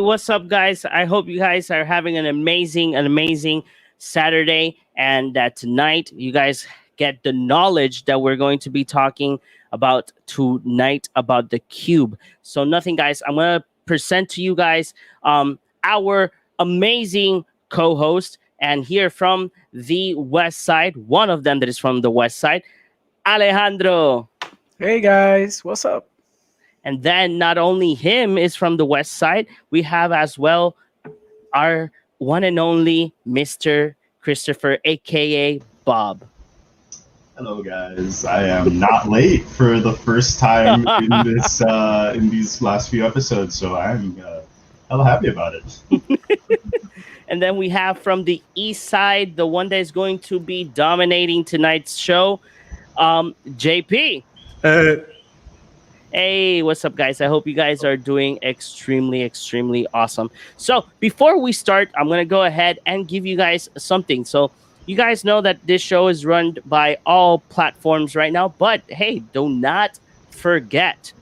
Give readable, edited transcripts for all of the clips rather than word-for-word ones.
what's up, guys? I hope you guys are having an amazing Saturday, and that tonight you guys get the knowledge that we're going to be talking about tonight about the cube. So, nothing, guys. I'm gonna present to you guys our amazing co-host, and here from the West Side, one of them that is from the West Side, Alejandro. Hey guys, what's up? And then not only him is from the West Side, we have as well our one and only Mr. Christopher, aka Bob. Hello, guys. I am not late for the first time in this in these last few episodes, so I'm hella happy about it. And then we have from the East Side, the one that is going to be dominating tonight's show, JP. Hey, what's up, guys? I hope you guys are doing extremely awesome. So, before we start, I'm going to go ahead and give you guys something. So, you guys know that this show is run by all platforms right now, but hey, do not forget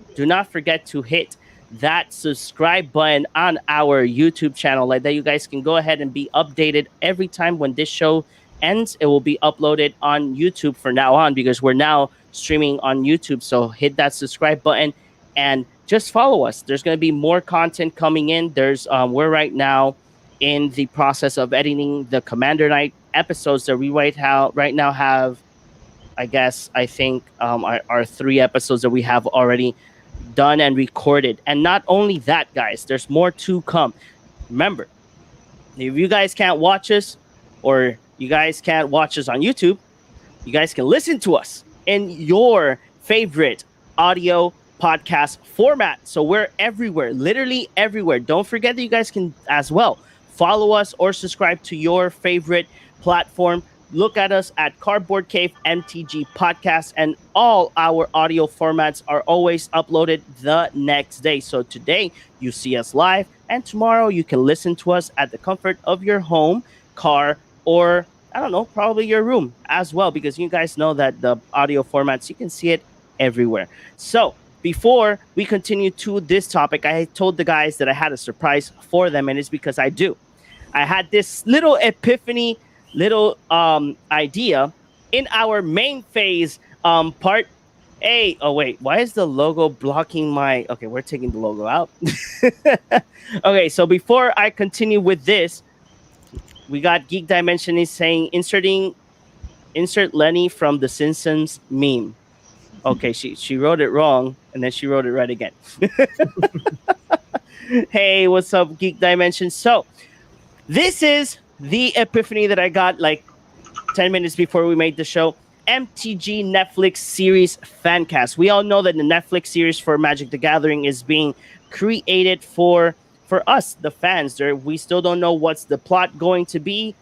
to hit that subscribe button on our YouTube channel. Like that, you guys can go ahead and be updated every time when this show ends. It will be uploaded on YouTube from now on because we're now streaming on YouTube. So hit that subscribe button and just follow us. There's going to be more content coming in. We're right now in the process of editing the Commander Night episodes that we right now have. I think our 3 episodes that we have already done and recorded. And not only that, guys, there's more to come. Remember, if you guys can't watch us or you guys can't watch us on YouTube, you guys can listen to us in your favorite audio podcast format. So we're everywhere, literally everywhere. Don't forget that you guys can as well follow us or subscribe to your favorite platform. Look at us at Cardboard Cave MTG Podcast, and all our audio formats are always uploaded the next day. So today you see us live, and tomorrow you can listen to us at the comfort of your home, car, or I don't know, probably your room as well, because you guys know that the audio formats, you can see it everywhere. So before we continue to this topic, I told the guys that I had a surprise for them, and it's because I do. I had this little epiphany, little idea in our main phase part. Hey, oh wait, why is the logo blocking my... Okay, we're taking the logo out. Okay, so before I continue with this, we got Geek Dimension is saying insert Lenny from the Simpsons meme. Okay, she wrote it wrong and then she wrote it right again. Hey, what's up, Geek Dimension? So this is the epiphany that I got like 10 minutes before we made the show. MTG Netflix series Fancast. We all know that the Netflix series for Magic the Gathering is being created for us, the fans. We still don't know what's the plot going to be.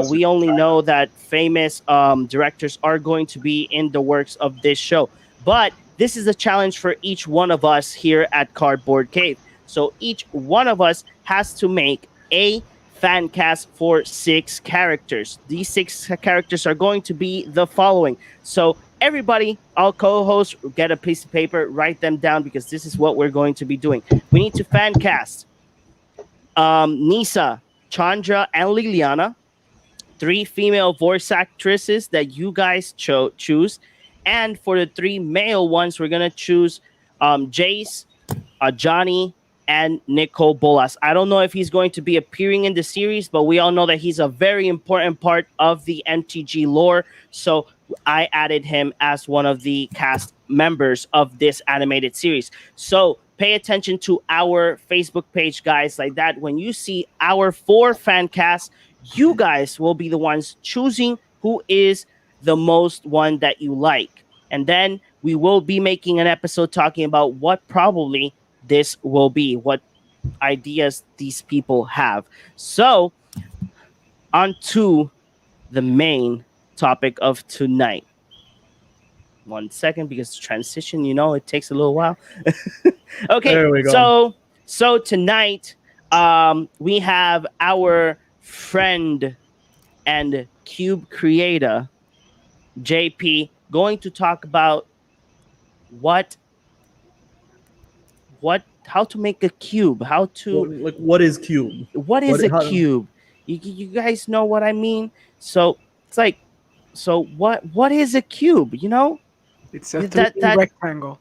We only know that famous directors are going to be in the works of this show. But this is a challenge for each one of us here at Cardboard Cave. So each one of us has to make a fan cast for 6 characters. These 6 characters are going to be the following. So everybody, all co-hosts, get a piece of paper, write them down, because this is what we're going to be doing. We need to fan cast Nisa, Chandra, and Liliana, 3 female voice actresses that you guys choose. And for the 3 male ones, we're going to choose Jace, Johnny, and Nicole Bolas. I don't know if he's going to be appearing in the series, but we all know that he's a very important part of the MTG lore. So I added him as one of the cast members of this animated series. So pay attention to our Facebook page, guys, like that. When you see our 4 fan casts, you guys will be the ones choosing who is the most one that you like. And then we will be making an episode talking about what probably this will be, what ideas these people have. So, on to the main topic of tonight. 1 second, because transition, it takes a little while. Okay, there we go. So tonight, we have our friend and cube creator, JP, going to talk about what how to make a cube, how to Like, what is cube? what is a How- cube. You guys know what I mean? So it's like, so what is a cube? You know, It's a that 3D that rectangle.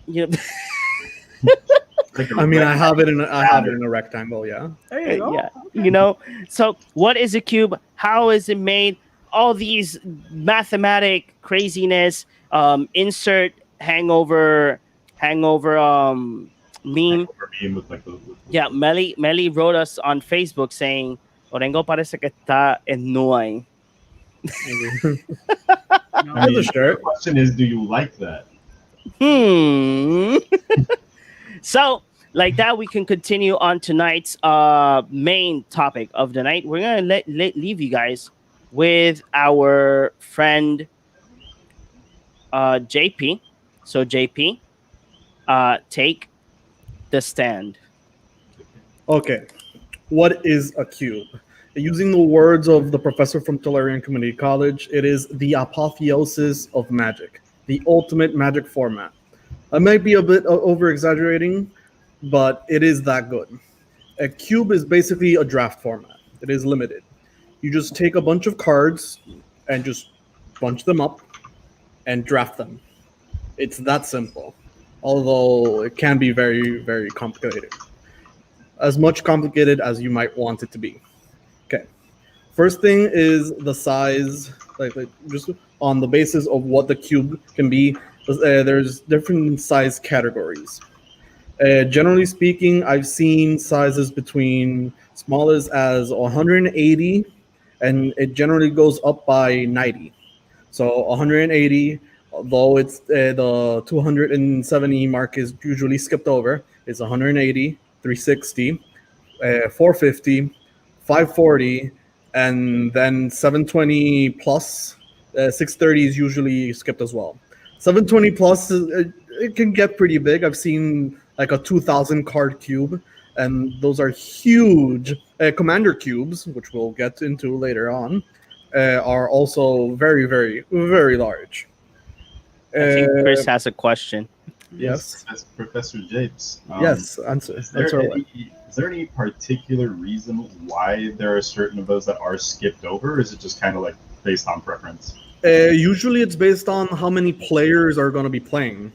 you know, Like a I mean, I have it in rectangle. a rectangle. Yeah. There you go. yeah, you know. So what is a cube? How is it made? All these mathematic craziness. Insert hangover meme. Over meme with like the Yeah, Melly wrote us on Facebook saying, Orengo parece que está en Nuay. No, I mean, There's a shirt. the question is, do you like that? So, like that, we can continue on tonight's main topic of the night. We're going to leave you guys with our friend JP. So, JP, take the stand. Okay, what is a cube? Using the words of the professor from Tolarian Community College, it is the apotheosis of magic, the ultimate magic format. I might be a bit over exaggerating, but it is that good. A cube is basically a draft format. It is limited. You just take a bunch of cards and just bunch them up and draft them. It's that simple, although it can be very, very complicated. As much complicated as you might want it to be. Okay. First thing is the size, like just on the basis of what the cube can be. There's different size categories. Generally speaking, I've seen sizes between smallest as 180, and it generally goes up by 90. So 180, although it's the 270 mark is usually skipped over, it's 180, 360, 450, 540, and then 720 plus. 630 is usually skipped as well. 720 plus, it can get pretty big. I've seen like a 2,000 card cube, and those are huge. Commander cubes, which we'll get into later on, are also very, very, very large. I think Chris has a question. Yes. That's Professor Japes. Yes, answer. Is there, Answer away. is there any particular reason why there are certain of those that are skipped over, or is it just kind of like based on preference? Usually it's based on how many players are going to be playing.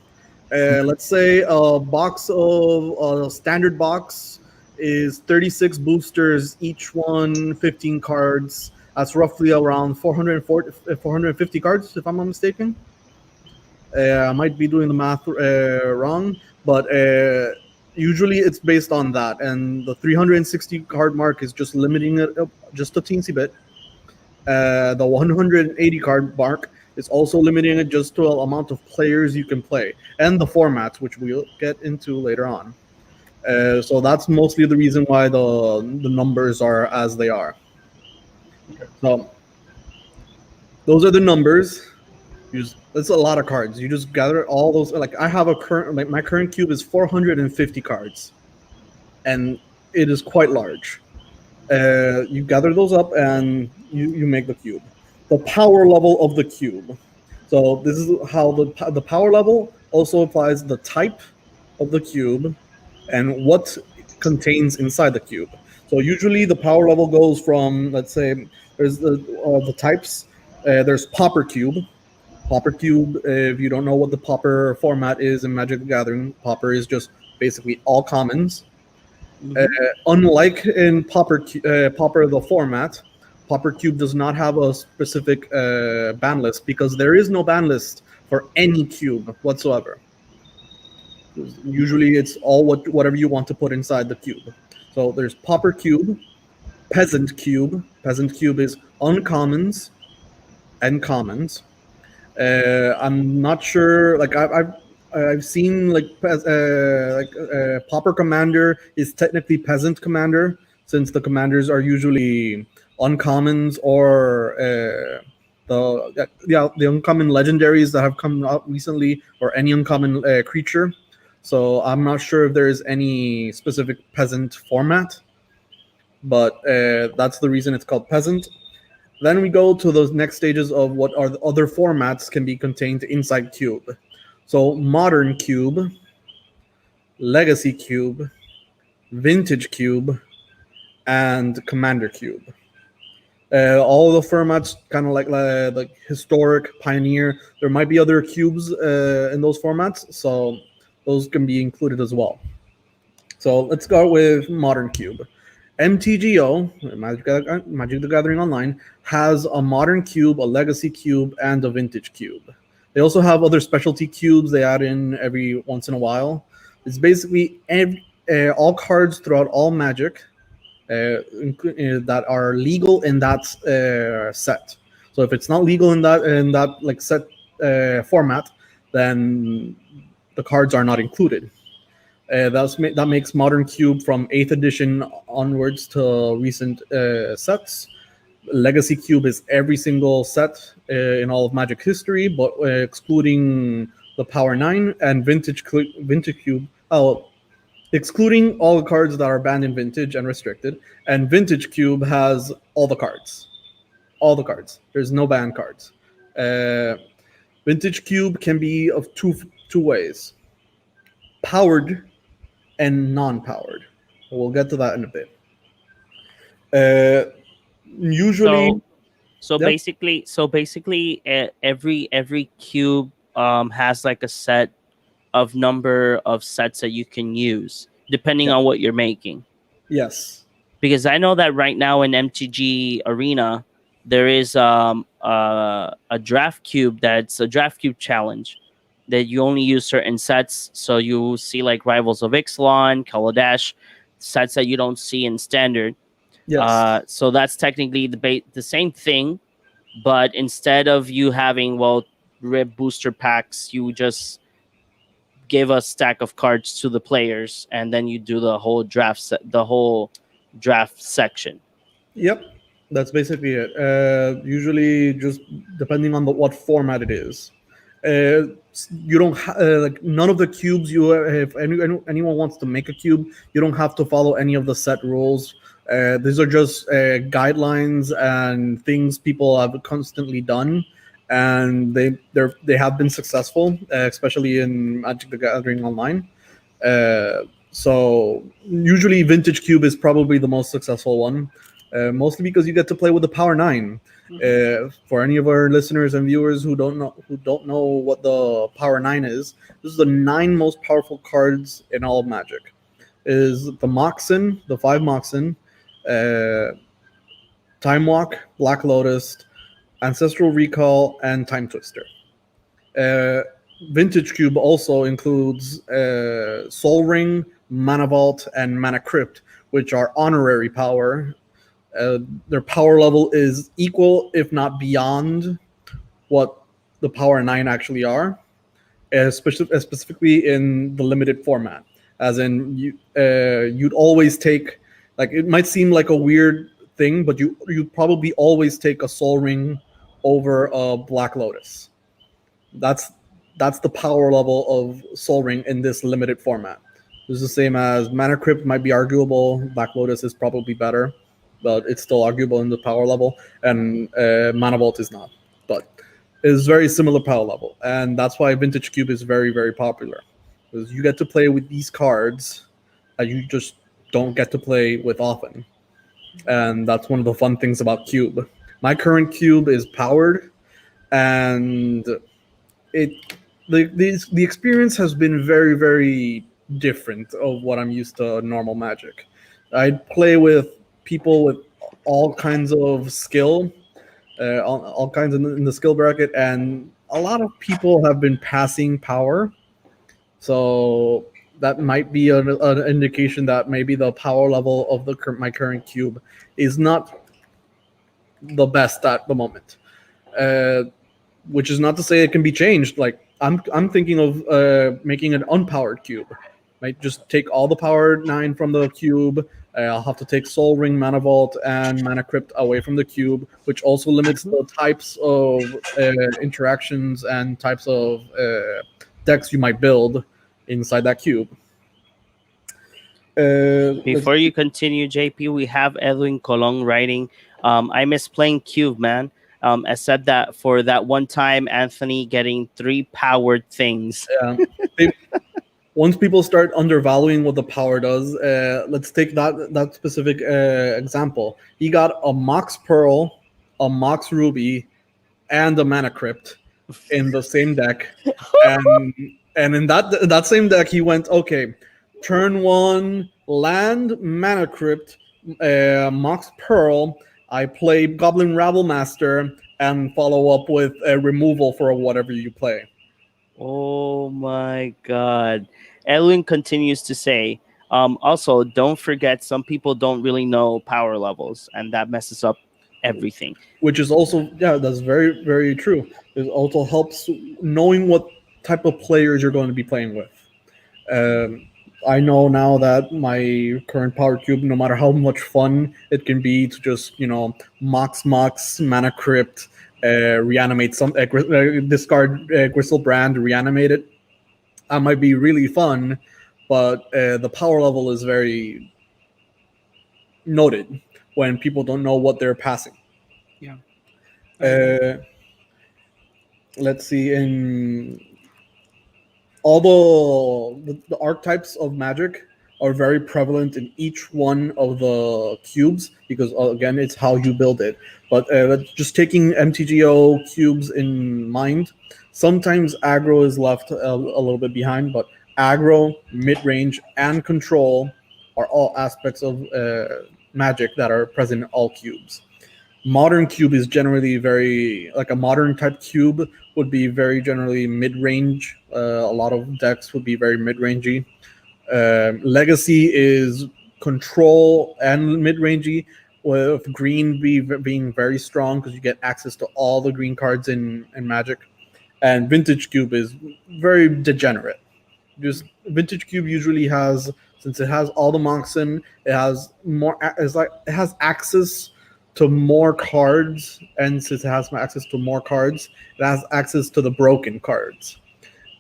Let's say a box of a standard box is 36 boosters, each one 15 cards. That's roughly around 450 cards, if I'm not mistaken. I might be doing the math wrong, but usually it's based on that. And the 360 card mark is just limiting it up just a teensy bit. The 180 card mark is also limiting it just to the amount of players you can play and the formats, which we'll get into later on. So that's mostly the reason why the numbers are as they are. So those are the numbers. That's a lot of cards. You just gather all those. Like I have my current cube is 450 cards, and it is quite large. You gather those up and you make the cube. The power level of the cube. So this is how the power level also applies the type of the cube and what it contains inside the cube. So usually the power level goes from, let's say, there's the types. There's Pauper Cube. Pauper Cube, if you don't know what the Pauper format is in Magic the Gathering, Pauper is just basically all commons. Unlike in Pauper the format, Pauper Cube does not have a specific ban list because there is no ban list for any cube whatsoever. Usually it's all whatever you want to put inside the cube. So there's Pauper Cube, Peasant Cube. Peasant Cube is uncommons and commons. I'm not sure. Like I've seen Pauper Commander is technically Peasant Commander, since the commanders are usually uncommons or the uncommon legendaries that have come out recently, or any uncommon creature. So I'm not sure if there is any specific Peasant format, but that's the reason it's called Peasant. Then we go to those next stages of what are the other formats can be contained inside Cube. So Modern Cube Legacy Cube, Vintage Cube, and Commander Cube. All the formats kind of like historic, pioneer. There might be other cubes in those formats, so those can be included as well. So let's start with modern cube. MTGO, Magic the Gathering Online, has a modern cube, a legacy cube, and a vintage cube. They also have other specialty cubes they add in every once in a while. It's basically all cards throughout all Magic that are legal in that set. So if it's not legal in that like set format, then the cards are not included. That makes Modern Cube from 8th edition onwards to recent sets. Legacy Cube is every single set in all of Magic history, but excluding the Power 9, and Vintage Cube. Oh, excluding all the cards that are banned in Vintage and restricted. And Vintage Cube has all the cards. All the cards. There's no banned cards. Vintage Cube can be of two ways: powered and non-powered. We'll get to that in a bit. Usually, so Yep. basically, every cube has like a set of number of sets that you can use depending on what you're making. yes. Because I know that right now in MTG Arena there is a draft cube that's a draft cube challenge that you only use certain sets. So you see like Rivals of Ixalan, Kaladesh, sets that you don't see in standard. Yes. So that's technically the same thing, but instead of you having rib booster packs, you just give a stack of cards to the players, and then you do the whole draft section. Yep. That's basically it. Usually, just depending on what format it is. You don't like none of the cubes. If anyone wants to make a cube, you don't have to follow any of the set rules. These are just guidelines and things people have constantly done, and they have been successful, especially in Magic the Gathering Online. So usually, Vintage Cube is probably the most successful one, mostly because you get to play with the Power 9. For any of our listeners and viewers who don't know what the Power 9 is, this is the 9 most powerful cards in all of Magic. Is the Moxen, the 5 Moxen, Time Walk, Black Lotus, Ancestral Recall, and Time Twister. Vintage Cube also includes Soul Ring, Mana Vault, and Mana Crypt, which are honorary power. Their power level is equal, if not beyond, what the Power 9 actually are, specifically in the limited format. As in, you'd always take, like, it might seem like a weird thing, but you'd probably always take a Soul Ring over a Black Lotus. That's the power level of Soul Ring in this limited format. It's the same as Mana Crypt might be arguable. Black Lotus is probably better, but it's still arguable in the power level, and Mana Vault is not. But it's very similar power level, and that's why Vintage Cube is very, very popular. Because you get to play with these cards that you just don't get to play with often. And that's one of the fun things about Cube. My current Cube is powered, and the experience has been very, very different of what I'm used to normal Magic. I play with people with all kinds of skill, all kinds in the skill bracket, and a lot of people have been passing power. So that might be an indication that maybe the power level of my current cube is not the best at the moment. Which is not to say it can be changed. Like I'm thinking of making an unpowered cube. Might just take all the power 9 from the cube. I'll have to take Soul Ring, Mana Vault, and Mana Crypt away from the cube, which also limits the types of interactions and types of decks you might build inside that cube. Before you continue, JP, we have Edwin Colon writing, I miss playing Cube, man. Except that for that one time, Anthony getting 3 powered things. Yeah. once people start undervaluing what the power does, let's take that specific example. He got a Mox Pearl, a Mox Ruby, and a Mana Crypt in the same deck, and in that same deck he went, okay, turn 1 land, Mana Crypt, Mox Pearl. I play Goblin Rabble Master and follow up with a removal for whatever you play. Oh my God. Edwin continues to say, also, don't forget, some people don't really know power levels, and that messes up everything. Which is also, that's very, very true. It also helps knowing what type of players you're going to be playing with. I know now that my current power cube, no matter how much fun it can be to just, Mox, Mana Crypt, reanimate some, discard Gristlebrand, reanimate it, that might be really fun, but the power level is very noted when people don't know what they're passing. Yeah. Let's see, in all the archetypes of Magic are very prevalent in each one of the cubes because, again, it's how you build it. But just taking MTGO cubes in mind, sometimes aggro is left a little bit behind, but aggro, mid-range, and control are all aspects of Magic that are present in all cubes. Modern cube is generally very, like a modern type cube would be very generally mid-range. A lot of decks would be very mid-rangey. Legacy is control and mid-rangey, with green being very strong because you get access to all the green cards in Magic. And Vintage Cube is very degenerate. Just Vintage Cube usually has, since it has all the Moxen, it has more. It has access to more cards, and since it has access to more cards, it has access to the broken cards.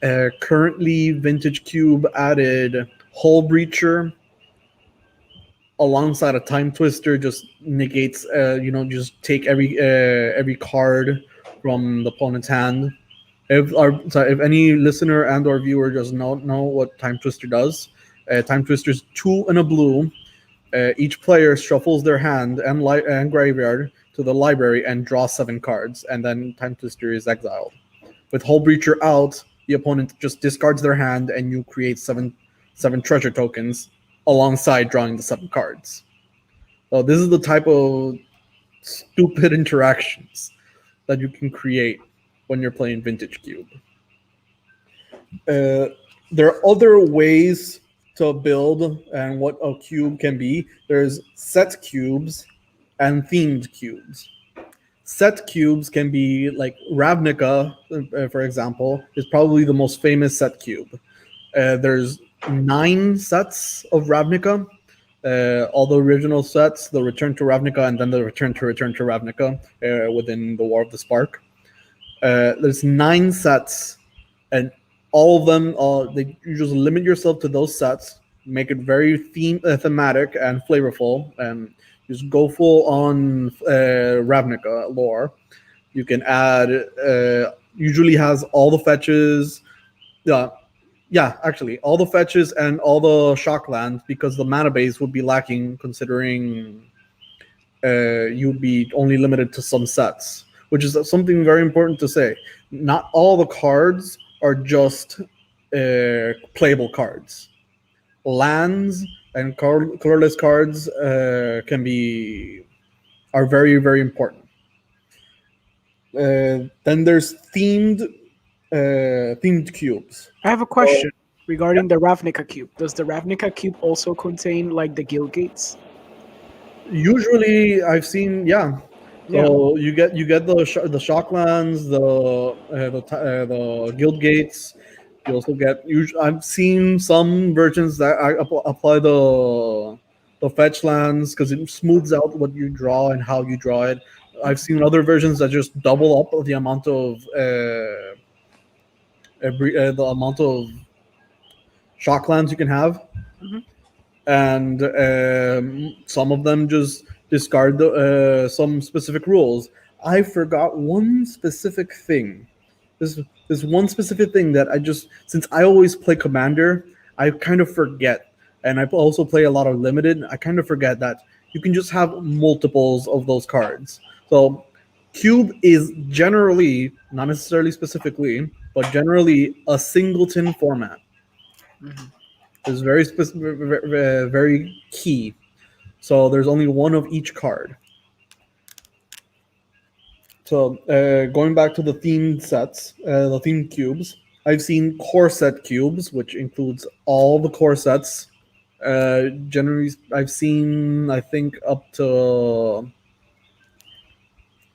Currently, Vintage Cube added Hull Breacher alongside a Time Twister, just negates, just take every card from the opponent's hand. If any listener and or viewer does not know what Time Twister does, Time Twister is 2 and a blue. Each player shuffles their hand and graveyard to the library and draws 7 cards, and then Time Twister is exiled. With Hull Breacher out, the opponent just discards their hand, and you create seven treasure tokens alongside drawing the 7 cards. So this is the type of stupid interactions that you can create when you're playing Vintage Cube. There are other ways to build and what a cube can be. There's set cubes and themed cubes. Set cubes can be like Ravnica, for example, is probably the most famous set cube. There's 9 sets of Ravnica, all the original sets, the Return to Ravnica, and then the Return to Ravnica within the War of the Spark. There's 9 sets, and all of them, you just limit yourself to those sets, make it very thematic and flavorful, and just go full on Ravnica lore. You can add, usually has all the fetches, actually, all the fetches and all the shock lands, because the mana base would be lacking considering you'd be only limited to some sets, which is something very important to say. Not all the cards are just playable cards. Lands and colorless cards are very, very important. Then there's themed cubes. I have a question regarding the Ravnica cube. Does the Ravnica cube also contain like the guild gates? Usually, I've seen, yeah. So you get the shocklands, the guild gates. You also get. I've seen some versions that I apply the fetch lands because it smooths out what you draw and how you draw it. I've seen other versions that just double up the amount of shocklands you can have, and some of them just discard some specific rules. I forgot one specific thing. There's one specific thing that since I always play Commander, I kind of forget, and I also play a lot of limited. I kind of forget that you can just have multiples of those cards. So cube is generally, not necessarily specifically, but generally a singleton format. Mhm. Is very specific, very key. So there's only one of each card. So going back to the themed sets, the themed cubes, I've seen core set cubes, which includes all the core sets. Generally, I've seen, I think, up to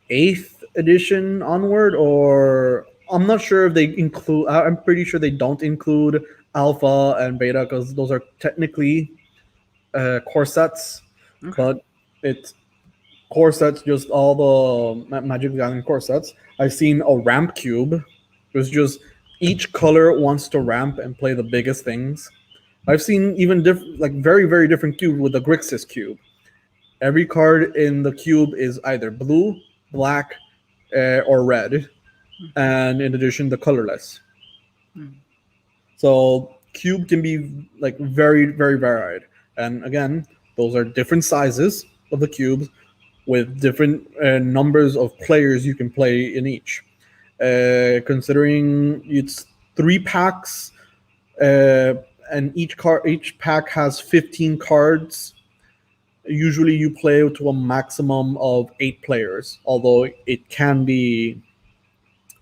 eighth edition onward, or I'm not sure if they include. I'm pretty sure they don't include alpha and beta because those are technically core sets, Okay. but it's core sets, just all the Magic the Gathering core sets. I've seen a ramp cube. It's just each color wants to ramp and play the biggest things. I've seen even like very very different cubes with the Grixis cube. Every card in the cube is either blue, black, or red, and in addition the colorless. Mhm. So cube can be like very very varied, and again, those are different sizes of the cubes with different numbers of players you can play in each. Considering it's 3 packs, and each pack has 15 cards. Usually, you play to a maximum of 8 players, although it can be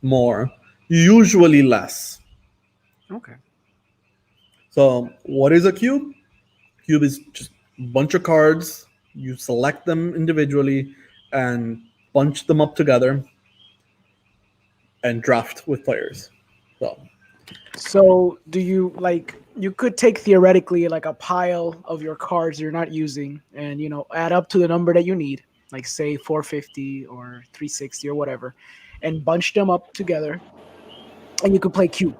more. Usually less. Okay. So, what is a cube? Cube is just a bunch of cards. You select them individually and bunch them up together and draft with players. So So do you like you could take theoretically like a pile of your cards you're not using and add up to the number that you need, like say 450 or 360 or whatever, and bunch them up together and you could play cube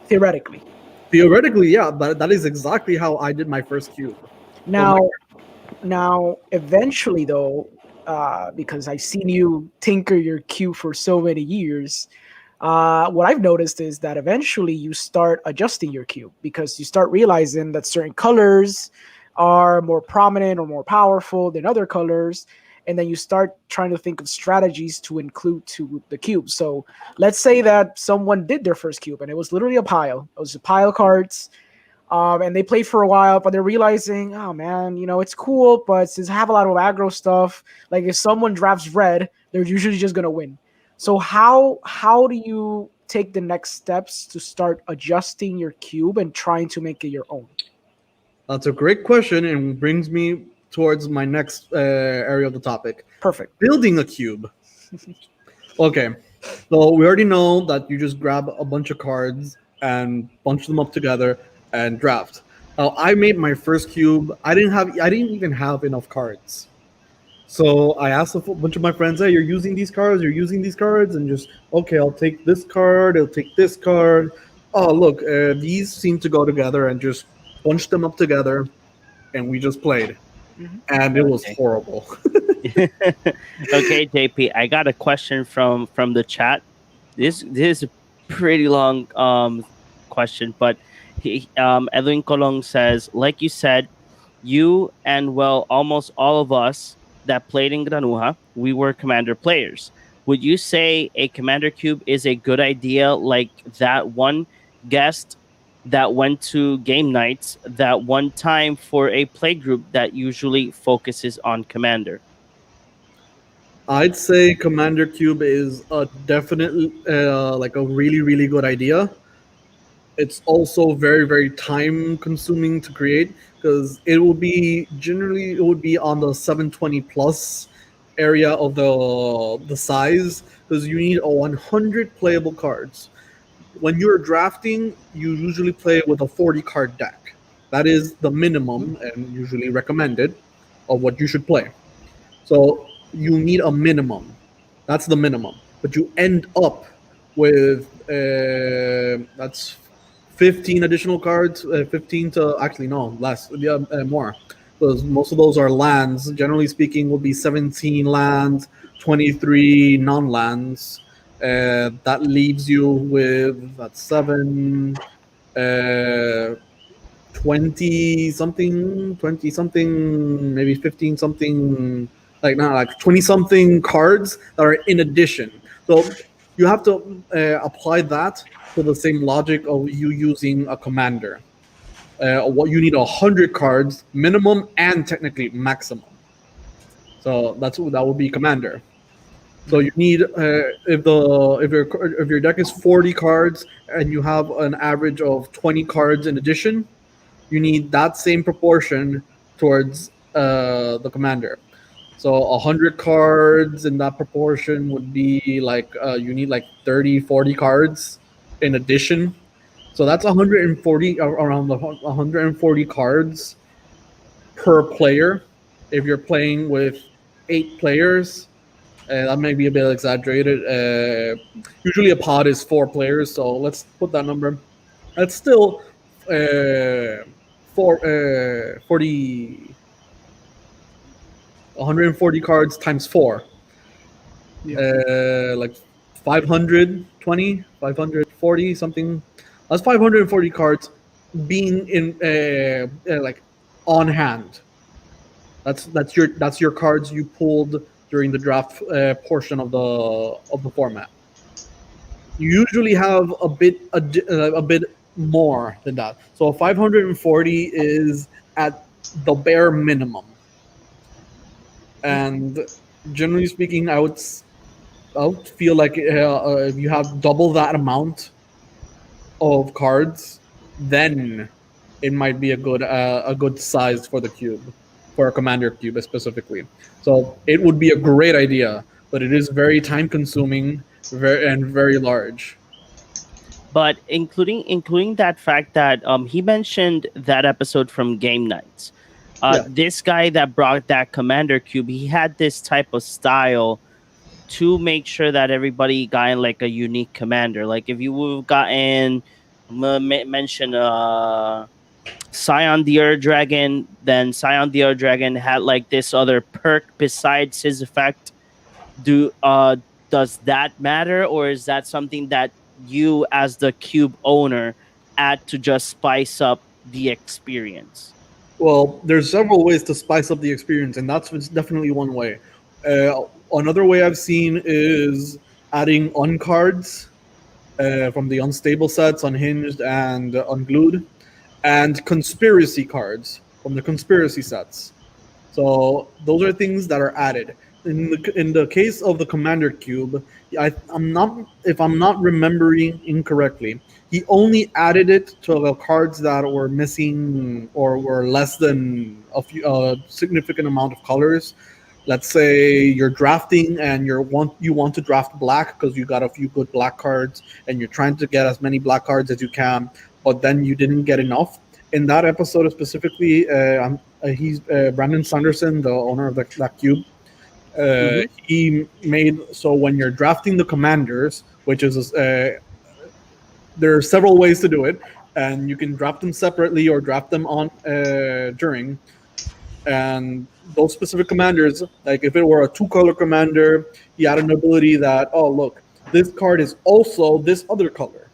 theoretically. theoretically, yeah, that is exactly how I did my first cube. Well, Now eventually though, because I've seen you tinker your cube for so many years, what I've noticed is that eventually you start adjusting your cube because you start realizing that certain colors are more prominent or more powerful than other colors. And then you start trying to think of strategies to include to the cube. So let's say that someone did their first cube and it was literally a pile. It was a pile of cards. And they played for a while, but they're realizing, oh man, it's cool, but since I have a lot of aggro stuff, like if someone drafts red, they're usually just gonna win. So how do you take the next steps to start adjusting your cube and trying to make it your own? that's a great question and brings me towards my next area of the topic: Perfect. building a cube. Okay, so we already know that you just grab a bunch of cards and bunch them up together and draft. Now, I made my first cube. I didn't even have enough cards. So I asked a bunch of my friends, "Hey, you're using these cards? You're using these cards?" And just, okay, I'll take this card. I'll take this card. Oh, look, these seem to go together, and just bunched them up together, and we just played, Mhm. and it was Okay. horrible. Okay, JP, I got a question from the chat. This is a pretty long question, but Edwin Colong says, like you said, you and well almost all of us that played in Granuja, we were commander players. Would you say a commander cube is a good idea, like that one guest that went to game nights that one time for a play group that usually focuses on commander? I'd say Commander Cube is a definite, like a really, really good idea. It's also very, very time consuming to create because it would be on the 720 plus area of the size because you need a 100 playable cards. When you're drafting, you usually play with a 40 card deck. That is the minimum and usually recommended of what you should play. So you need a minimum. That's the minimum. But you end up with that's 15 additional cards. 15 to actually no less, yeah, more. Because most of those are lands. Generally speaking, will be 17 lands, 23 non-lands. That leaves you with that's seven. 20 something, maybe 15 something, like not like 20 something cards that are in addition. So you have to apply that to the same logic of you using a commander. What you need 100 cards minimum and technically maximum. So that would be commander. So you need if your deck is 40 cards and you have an average of 20 cards in addition, you need that same proportion towards the commander. So 100 cards in that proportion would be like you need like 30, 40 cards in addition. So that's 140 around the 140 cards per player. If you're playing with 8 players, that may be a bit exaggerated. Usually a pod is 4 players, so let's put that number. That's still 40, 140 cards times 4. Like 520, 540 something. That's 540 cards being in like on hand. That's your cards you pulled during the draft portion of the format. You usually have a bit more than that. So 540 is at the bare minimum. And generally speaking, I would feel like if you have double that amount of cards, then it might be a good size for the cube, for a commander cube specifically. So it would be a great idea, but it is very time consuming and very large. But including that fact that he mentioned that episode from Game Nights. Yeah. This guy that brought that commander cube, he had this type of style to make sure that everybody got in like a unique commander. Like if you would have gotten mention Scion the Ur Dragon, then Scion the Ur Dragon had like this other perk besides his effect. Does that matter, or is that something that you as the cube owner add to just spice up the experience? Well, there's several ways to spice up the experience, and that's definitely one way. Another way I've seen is adding uncards from the unstable sets, unhinged and unglued, and conspiracy cards from the conspiracy sets. So those are things that are added. In the case of the commander cube, if I'm not remembering incorrectly, he only added it to the cards that were missing or were less than a significant amount of colors. Let's say you're drafting and you want to draft black because you got a few good black cards and you're trying to get as many black cards as you can, but then you didn't get enough. In that episode specifically, he's Brandon Sanderson, the owner of that cube. He made so when you're drafting the commanders, which is there are several ways to do it, and you can draft them separately or draft them on during. And those specific commanders, like if it were a 2-color commander, he had an ability that, oh look, this card is also this other color,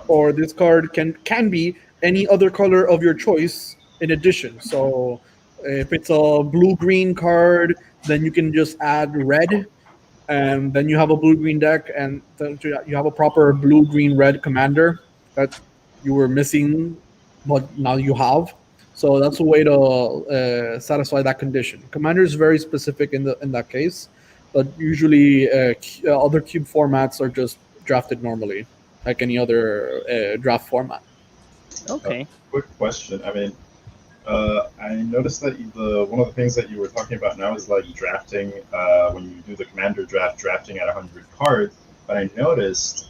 or this card can be any other color of your choice in addition. So if it's a blue-green card, then you can just add red, and then you have a blue-green deck, and then you have a proper blue-green-red commander that you were missing, but now you have. So that's a way to satisfy that condition. Commander is very specific in that case, but usually other cube formats are just drafted normally, like any other draft format. Okay. Quick question. I mean, I noticed that one of the things that you were talking about now is like drafting when you do the commander draft, drafting at 100 cards. But I noticed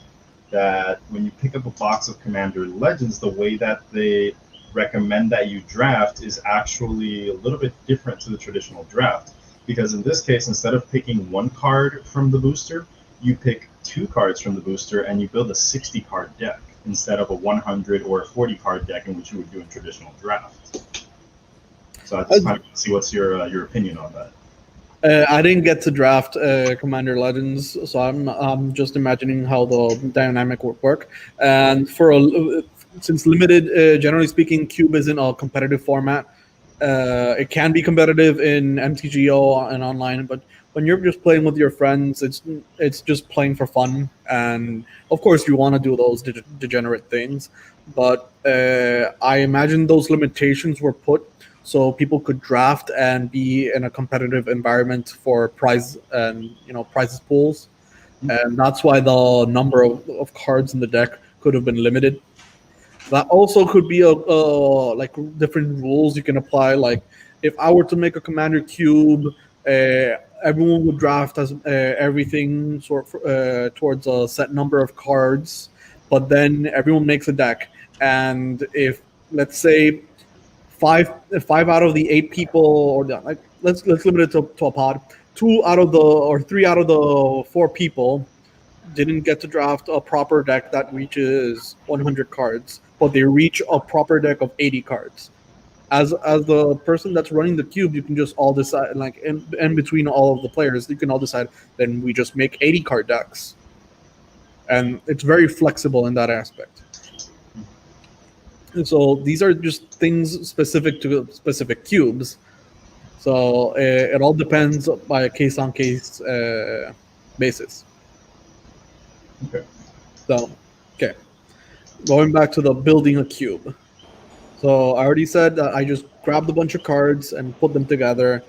that when you pick up a box of Commander Legends, the way that they recommend that you draft is actually a little bit different to the traditional draft. Because in this case, instead of picking 1 card from the booster, you pick 2 cards from the booster and you build a 60-card deck instead of a 100 or a 40-card deck in which you would do in traditional draft. So I just kind of see what's your opinion on that. I didn't get to draft Commander Legends, so I'm just imagining how the dynamic would work. And since limited, generally speaking, cube isn't a competitive format. It can be competitive in MTGO and online, but when you're just playing with your friends, it's just playing for fun. And of course, you want to do those degenerate things, but I imagine those limitations were put so people could draft and be in a competitive environment for prize and prizes pools, and that's why the number of cards in the deck could have been limited. That also could be a like different rules you can apply. Like if I were to make a commander cube, everyone would draft as everything towards a set number of cards, but then everyone makes a deck, and if let's say five out of the 8 people, or like let's limit it to a pod, 3 out of the 4 people didn't get to draft a proper deck that reaches 100 cards, but they reach a proper deck of 80 cards. As the person that's running the cube, you can just all decide, like in between all of the players, you can all decide, then we just make 80 card decks. And it's very flexible in that aspect. And so these are just things specific to specific cubes. So it all depends by a case-on-case basis. Okay. So, okay. Going back to the building a cube. So I already said that I just grabbed a bunch of cards and put them together,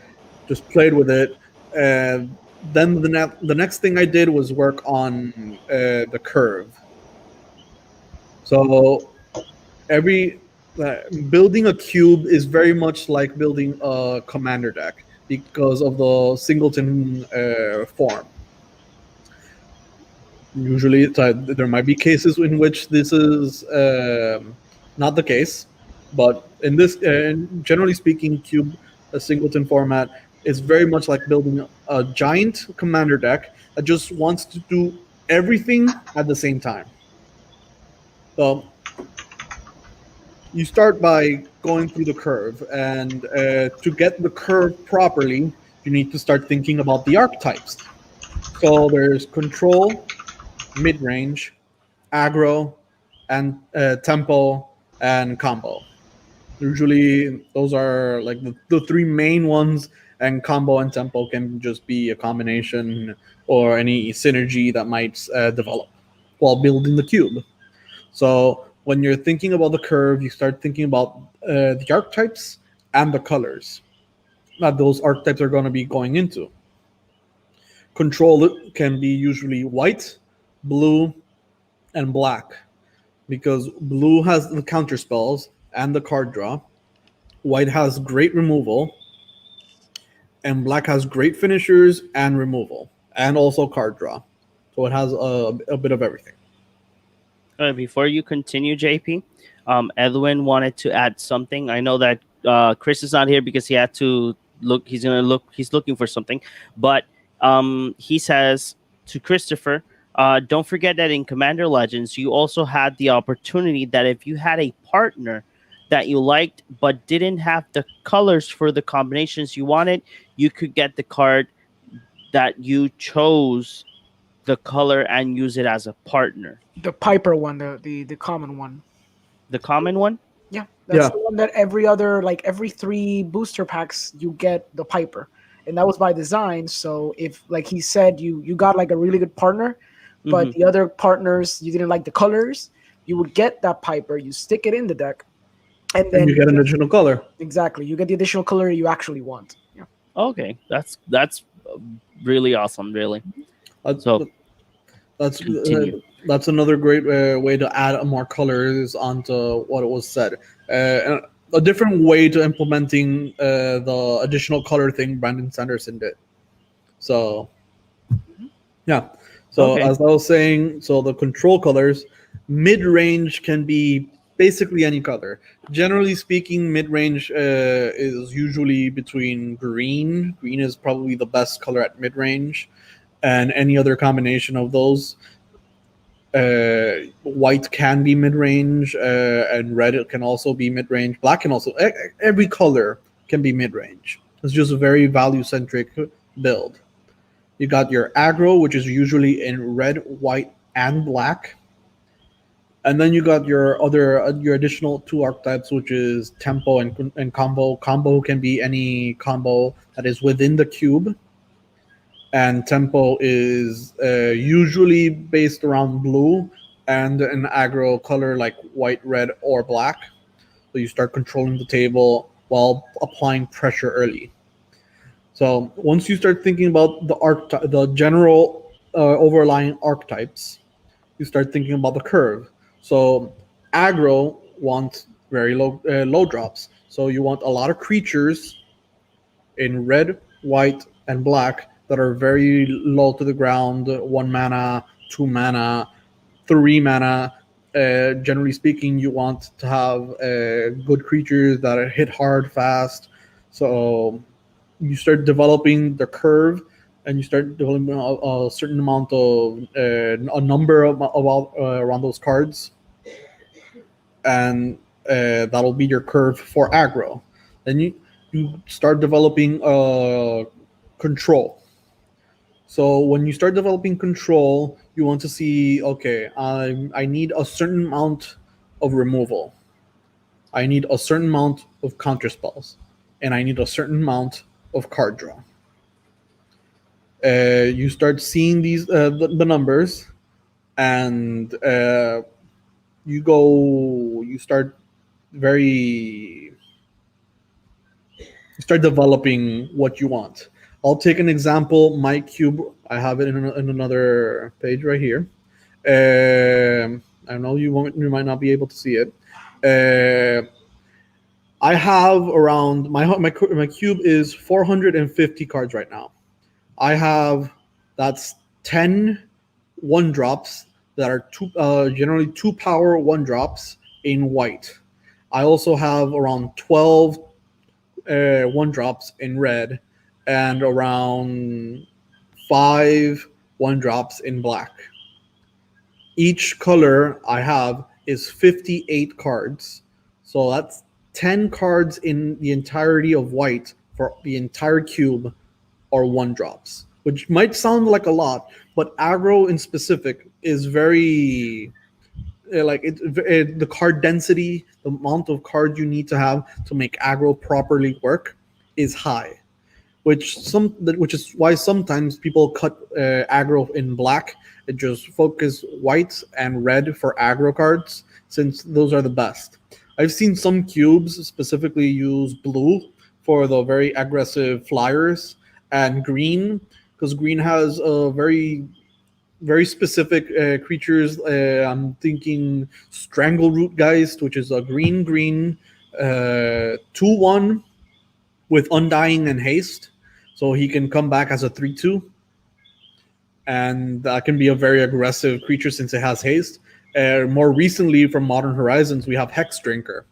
just played with it. And then the next thing I did was work on the curve. So building a cube is very much like building a commander deck because of the singleton form. Usually, there might be cases in which this is not the case, but in this, generally speaking, a singleton format is very much like building a giant commander deck that just wants to do everything at the same time. So you start by going through the curve, and to get the curve properly, you need to start thinking about the archetypes. So there's control, mid-range, aggro, and tempo and combo. Usually those are like the 3 main ones, and combo and tempo can just be a combination or any synergy that might develop while building the cube. So when you're thinking about the curve, you start thinking about the archetypes and the colors that those archetypes are going to be going into. Control can be usually white, blue, and black, because blue has the counter spells and the card draw, white has great removal, and black has great finishers and removal, and also card draw. So it has a bit of everything. Before you continue, JP, Edwin wanted to add something. I know that Chris is not here because he had to look. He's looking for something, but he says to Christopher, don't forget that in Commander Legends, you also had the opportunity that if you had a partner that you liked but didn't have the colors for the combinations you wanted, you could get the card that you chose the color and use it as a partner. The Piper one, the common one. The common one? Yeah, that's the one that every 3 booster packs you get the Piper, and that was by design. So if, like he said, you got like a really good partner, but the other partners you didn't like the colors, you would get that Piper, you stick it in the deck, and then you get an additional color. Exactly, you get the additional color you actually want. Yeah. Okay, that's really awesome. Really. That's another great way to add more colors onto what it was said. A different way to implementing the additional color thing Brandon Sanderson did. So, yeah. So as I was saying, so the control colors, mid-range can be basically any color. Generally speaking, mid-range is usually between green. Green is probably the best color at mid-range, and any other combination of those. White can be mid-range, and red can also be mid-range. Black can also, every color can be mid-range. It's just a very value-centric build. You got your aggro, which is usually in red, white, and black. And then you got your other your additional two archetypes, which is tempo and combo. Combo can be any combo that is within the cube, and tempo is usually based around blue and an aggro color like white, red, or black. So you start controlling the table while applying pressure early. So once you start thinking about the general overlying archetypes, you start thinking about the curve. So aggro wants very low drops. So you want a lot of creatures in red, white, and black that are very low to the ground, 1 mana, 2 mana, 3 mana. Generally speaking, you want to have good creatures that are hit hard, fast. So you start developing the curve, and you start developing a certain amount of a number of around those cards, and that'll be your curve for aggro. Then you start developing control. So when you start developing control, you want to see, okay, I need a certain amount of removal. I need a certain amount of counter spells, and I need a certain amount of card draw. You start seeing these the numbers, and you start developing what you want. I'll take an example. My cube, I have it in another page right here. I know you might not be able to see it. I have around my cube is 450 cards right now. I have that's 10 1-drops that are generally 2-power 1-drops in white. I also have around 12 1-drops in red, and around 5 1-drops in black. Each color I have is 58 cards. So that's 10 cards in the entirety of white for the entire cube are 1-drops, which might sound like a lot, but aggro in specific is very the card density, the amount of cards you need to have to make aggro properly work is high, which is why sometimes people cut aggro in black and just focus white and red for aggro cards, since those are the best. I've seen some cubes specifically use blue for the very aggressive flyers, and green, because green has a very specific creatures. I'm thinking Strangleroot Geist, which is a green 2/1 with Undying and Haste, so he can come back as a 3/2, and that can be a very aggressive creature since it has haste. More recently, from Modern Horizons, we have Hex Drinker,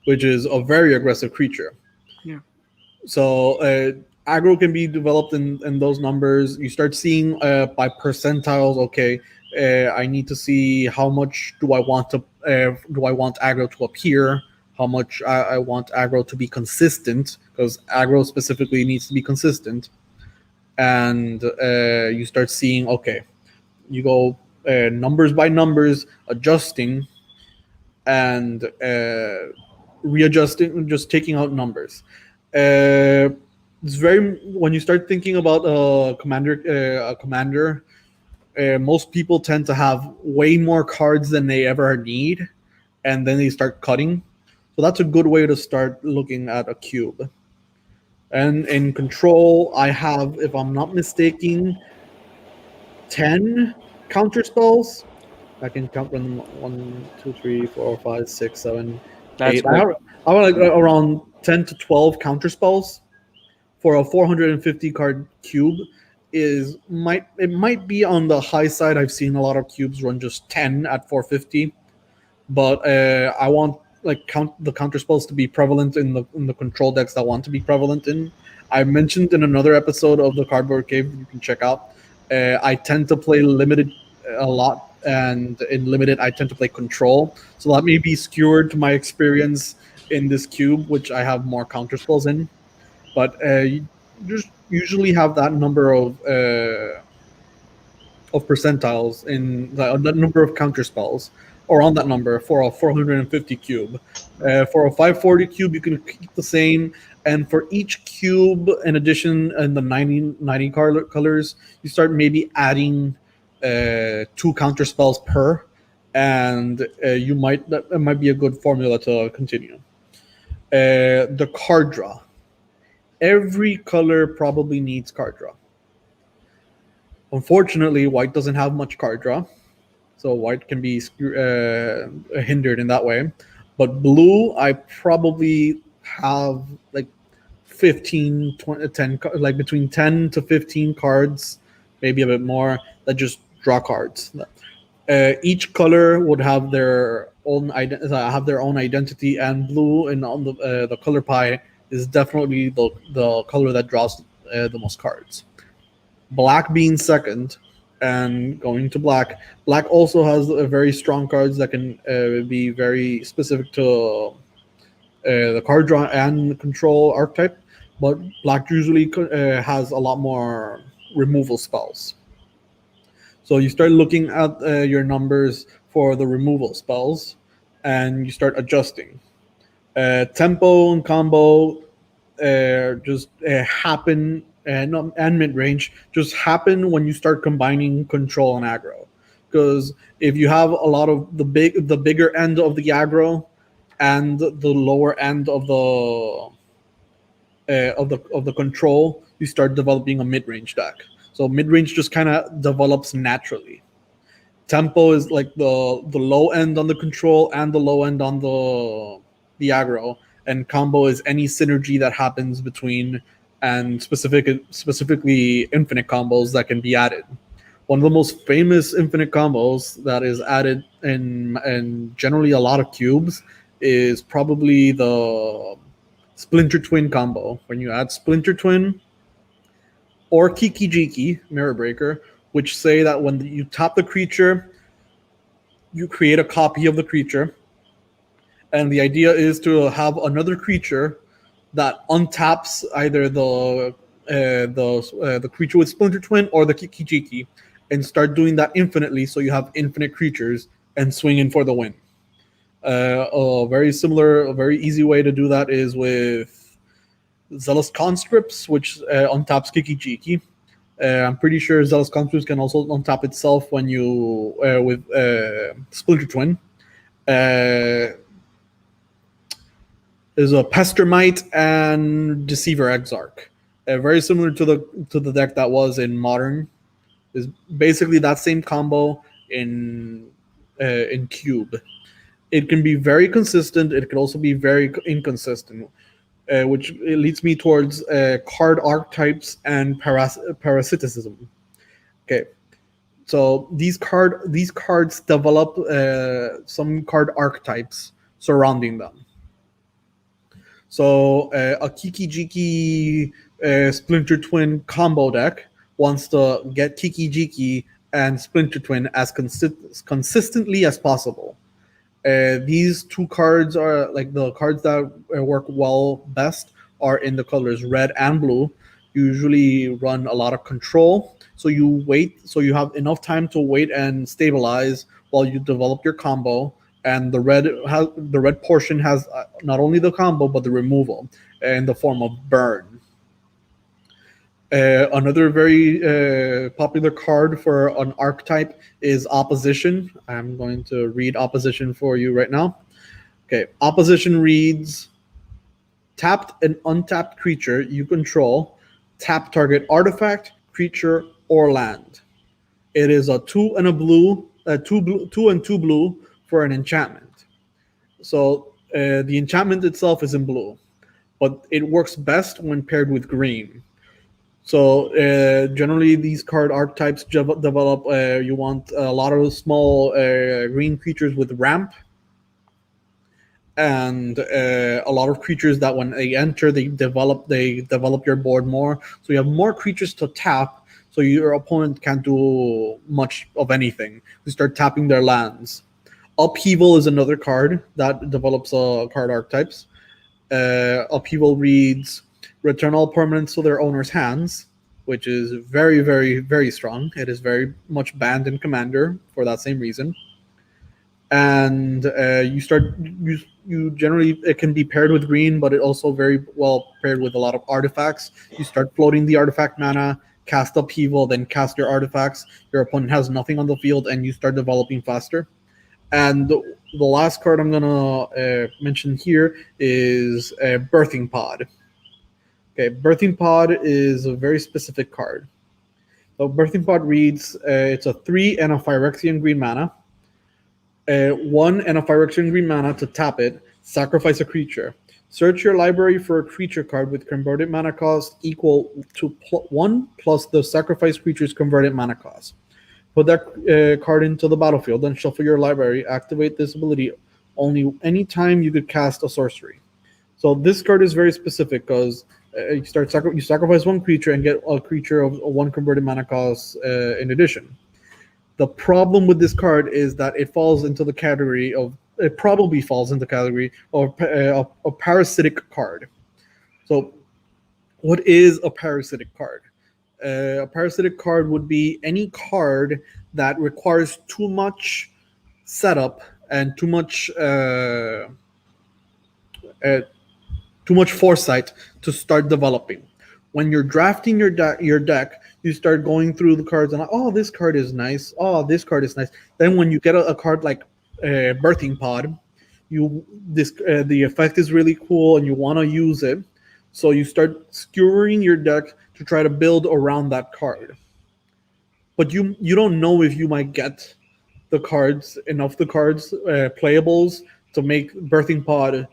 which is a very aggressive creature. Yeah. So aggro can be developed in those numbers. You start seeing by percentiles. Okay, I need to see how much do I want aggro to appear. How much I want aggro to be consistent, because aggro specifically needs to be consistent. And you start seeing, okay, you go numbers by numbers, adjusting and readjusting, just taking out numbers. It's very, when you start thinking about a commander, most people tend to have way more cards than they ever need, and then they start cutting. So that's a good way to start looking at a cube. And in control, I have, if I'm not mistaken, 10 counter spells. I can count them 1, 2, 3, 4, 5, 6, 7, That's 8. great. I have like around 10 to 12 counter spells for a 450 card cube. It might be on the high side. I've seen a lot of cubes run just 10 at 450, but I want the counter spells to be prevalent in the control decks that want to be prevalent in. I mentioned in another episode of the Cardboard Cave, you can check out. I tend to play limited a lot, and in limited I tend to play control, so that may be skewed to my experience in this cube, which I have more counter spells in. But you just usually have that number of of percentiles in the number of counter spells, or on that number for a 450 cube. For a 540 cube, you can keep the same, and for each cube, in addition, in the 90 colors, you start maybe adding 2 counter spells per, and that might be a good formula to continue. The card draw. Every color probably needs card draw. Unfortunately, white doesn't have much card draw, so white can be hindered in that way. But blue, I probably have like 15, 20, 10, like between 10 to 15 cards, maybe a bit more, that just draw cards. Each color would have their own identity, and blue and on the color pie is definitely the color that draws the most cards. Black being second, and going to black. Black also has very strong cards that can be very specific to the card draw and control archetype, but black usually has a lot more removal spells. So you start looking at your numbers for the removal spells, and you start adjusting. Tempo and combo just happen, and mid range just happen when you start combining control and aggro. Because if you have a lot of the bigger end of the aggro and the lower end of the control, you start developing a mid range deck. So mid range just kind of develops naturally. Tempo is like the low end on the control and the low end on the aggro, and combo is any synergy that happens between, and specifically infinite combos that can be added. One of the most famous infinite combos that is added in generally a lot of cubes is probably the Splinter Twin combo. When you add Splinter Twin or Kiki Jiki, Mirror Breaker, which say that when you tap the creature, you create a copy of the creature. And the idea is to have another creature that untaps either the creature with Splinter Twin or the Kiki Jiki, and start doing that infinitely, so you have infinite creatures and swing in for the win. A very easy way to do that is with Zealous Conscripts, which untaps Kiki Jiki. I'm pretty sure Zealous Conscripts can also untap itself when you with Splinter Twin. Is a Pestermite and Deceiver Exarch. Very similar to the deck that was in Modern. Is basically that same combo in Cube. It can be very consistent. It can also be very inconsistent, which leads me towards card archetypes and parasiticism. Okay, so these cards develop some card archetypes surrounding them. So a Kiki Jiki Splinter Twin combo deck wants to get Kiki Jiki and Splinter Twin as consistently as possible. These two cards are like the cards that work well best are in the colors red and blue. Usually run a lot of control, so you wait, so you have enough time to wait and stabilize while you develop your combo. And the red portion has not only the combo but the removal in the form of burn. Another very popular card for an archetype is Opposition. I'm going to read Opposition for you right now. Okay, Opposition reads: tapped and untapped creature you control, tap target artifact, creature, or land. It is a 2 and a blue, 2 and 2 blue for an enchantment. So the enchantment itself is in blue, but it works best when paired with green. So generally, these card archetypes develop. You want a lot of small green creatures with ramp, and a lot of creatures that when they enter, they develop your board more. So you have more creatures to tap, so your opponent can't do much of anything. You start tapping their lands. Upheaval is another card that develops card archetypes. Upheaval reads: return all permanents to their owner's hands. which is very, very, very strong. It is very much banned in Commander for that same reason. And you generally, it can be paired with green, but it also very well paired with a lot of artifacts. You start floating the artifact mana, cast Upheaval, then cast your artifacts. Your opponent has nothing on the field, and you start developing faster. And the last card I'm gonna mention here is Birthing Pod. Okay, Birthing Pod is a very specific card. So Birthing Pod reads, it's a 3 and a Phyrexian green mana. 1 and a Phyrexian green mana to tap it, sacrifice a creature. Search your library for a creature card with converted mana cost equal to 1 plus the sacrifice creature's converted mana cost. Put that card into the battlefield, then shuffle your library. Activate this ability only anytime you could cast a sorcery. So this card is very specific because you sacrifice one creature and get a creature of 1 converted mana cost in addition. The problem with this card is that it falls into the category of, it probably falls into the category of a parasitic card. So what is a parasitic card? A parasitic card would be any card that requires too much setup and too much foresight to start developing. When you're drafting your deck, you start going through the cards and oh, this card is nice. Oh, this card is nice. Then when you get a card like Birthing Pod, the effect is really cool and you want to use it. So you start skewering your deck to try to build around that card. But you don't know if you might get the cards, playables to make Birthing Pod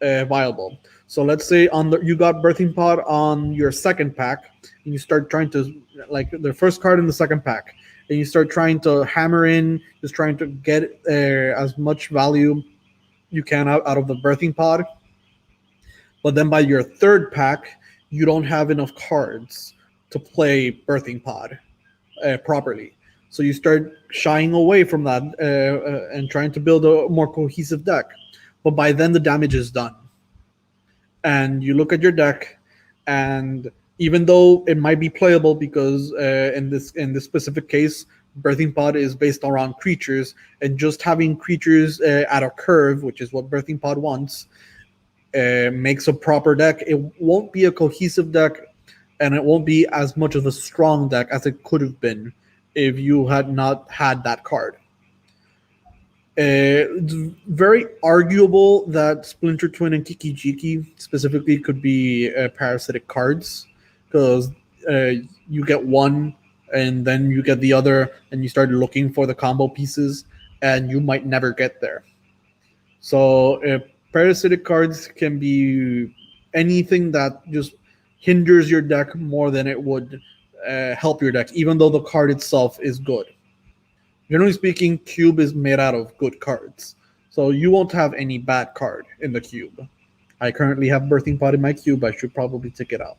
viable. So let's say you got Birthing Pod on your second pack, and you start trying to, like the first card in the second pack, and you start trying to hammer in, just trying to get as much value you can out of the Birthing Pod. But then by your third pack, you don't have enough cards to play Birthing Pod properly. So you start shying away from that and trying to build a more cohesive deck. But by then the damage is done. And you look at your deck, and even though it might be playable because in this specific case, Birthing Pod is based around creatures, and just having creatures at a curve, which is what Birthing Pod wants, makes a proper deck. It won't be a cohesive deck, and it won't be as much of a strong deck as it could have been if you had not had that card. It's very arguable that Splinter Twin and Kiki Jiki specifically could be parasitic cards, because you get one and then you get the other and you start looking for the combo pieces and you might never get there. So parasitic cards can be anything that just hinders your deck more than it would help your deck, even though the card itself is good. Generally speaking, cube is made out of good cards, so you won't have any bad card in the cube. I currently have Birthing Pod in my cube. I should probably take it out.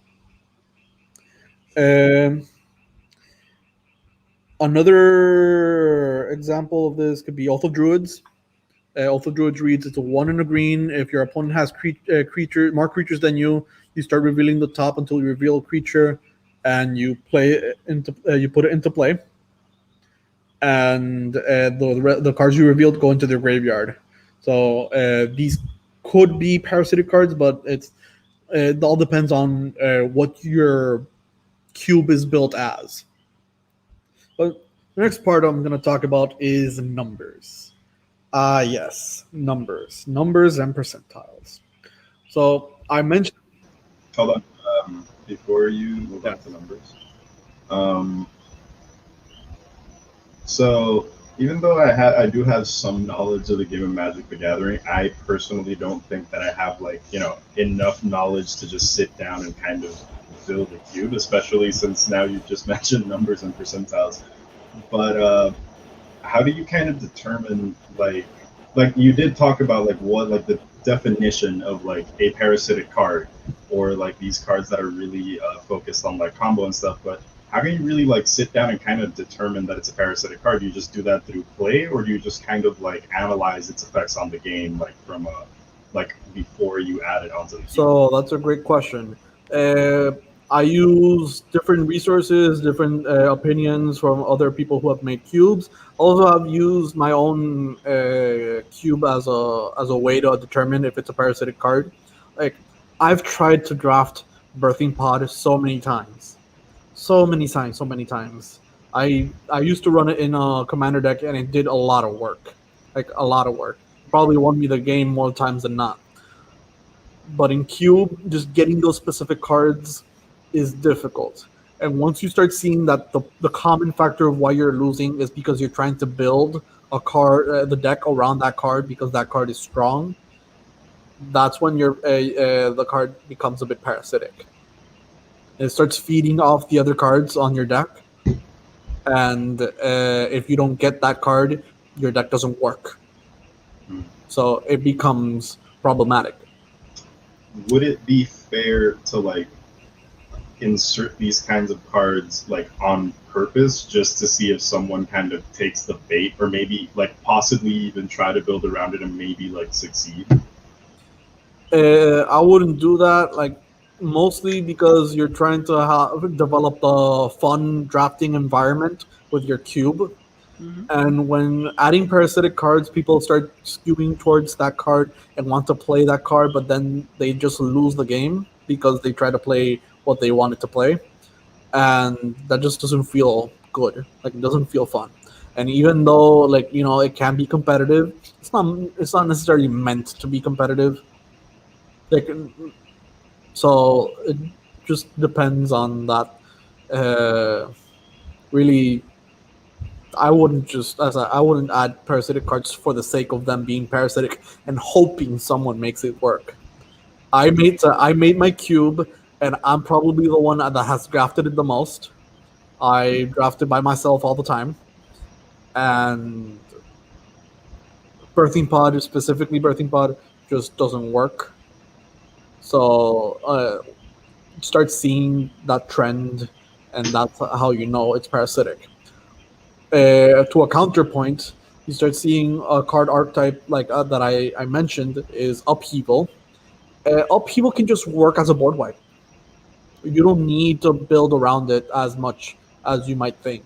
Another example of this could be Oath of Druids. Oath of Druids reads, it's a 1 and a green. If your opponent has more creatures than you, you start revealing the top until you reveal a creature, and you put it into play. And the cards you revealed go into their graveyard. So these could be parasitic cards, but it all depends on what your cube is built as. But the next part I'm going to talk about is numbers. Yes, numbers and percentiles. So I mentioned. Hold on, before you move on to numbers. So even though I do have some knowledge of the game of Magic the Gathering, I personally don't think that I have enough knowledge to just sit down and kind of build a cube, especially since now you just mentioned numbers and percentiles. But how do you kind of determine like you did talk about what the definition of a parasitic card, or these cards that are really focused on combo and stuff, but how can you really sit down and kind of determine that it's a parasitic card? Do you just do that through play, or do you just kind of analyze its effects on the game from before you add it onto the game? So that's a great question. I use different resources, different opinions from other people who have made cubes. Also, I've used my own cube as a way to determine if it's a parasitic card. Like, I've tried to draft Birthing Pod so many times, so many times. I used to run it in a commander deck, and it did a lot of work, like a lot of work. Probably won me the game more times than not. But in cube, just getting those specific cards is difficult. And once you start seeing that the common factor of why you're losing is because you're trying to build a card, the deck around that card because that card is strong, that's when the card becomes a bit parasitic. It starts feeding off the other cards on your deck, and if you don't get that card, your deck doesn't work. So it becomes problematic. Would it be fair to like insert these kinds of cards like on purpose just to see if someone kind of takes the bait, or maybe like possibly even try to build around it and maybe like succeed? I wouldn't do that, like mostly because you're trying to develop a fun drafting environment with your cube. And when adding parasitic cards, people start skewing towards that card and want to play that card, but then they just lose the game because they try to play what they wanted to play. And that just doesn't feel good. Like, it doesn't feel fun. And even though, like, you know, it can be competitive, it's not necessarily meant to be competitive. Like, so it just depends on that. Really, I wouldn't add parasitic cards for the sake of them being parasitic and hoping someone makes it work. I made my cube, and I'm probably the one that has drafted it the most. I drafted by myself all the time, and specifically Birthing Pod, just doesn't work. So start seeing that trend, and that's how you know it's parasitic. To a counterpoint, you start seeing a card archetype like that I mentioned is Upheaval. Upheaval can just work as a board wipe. You don't need to build around it as much as you might think.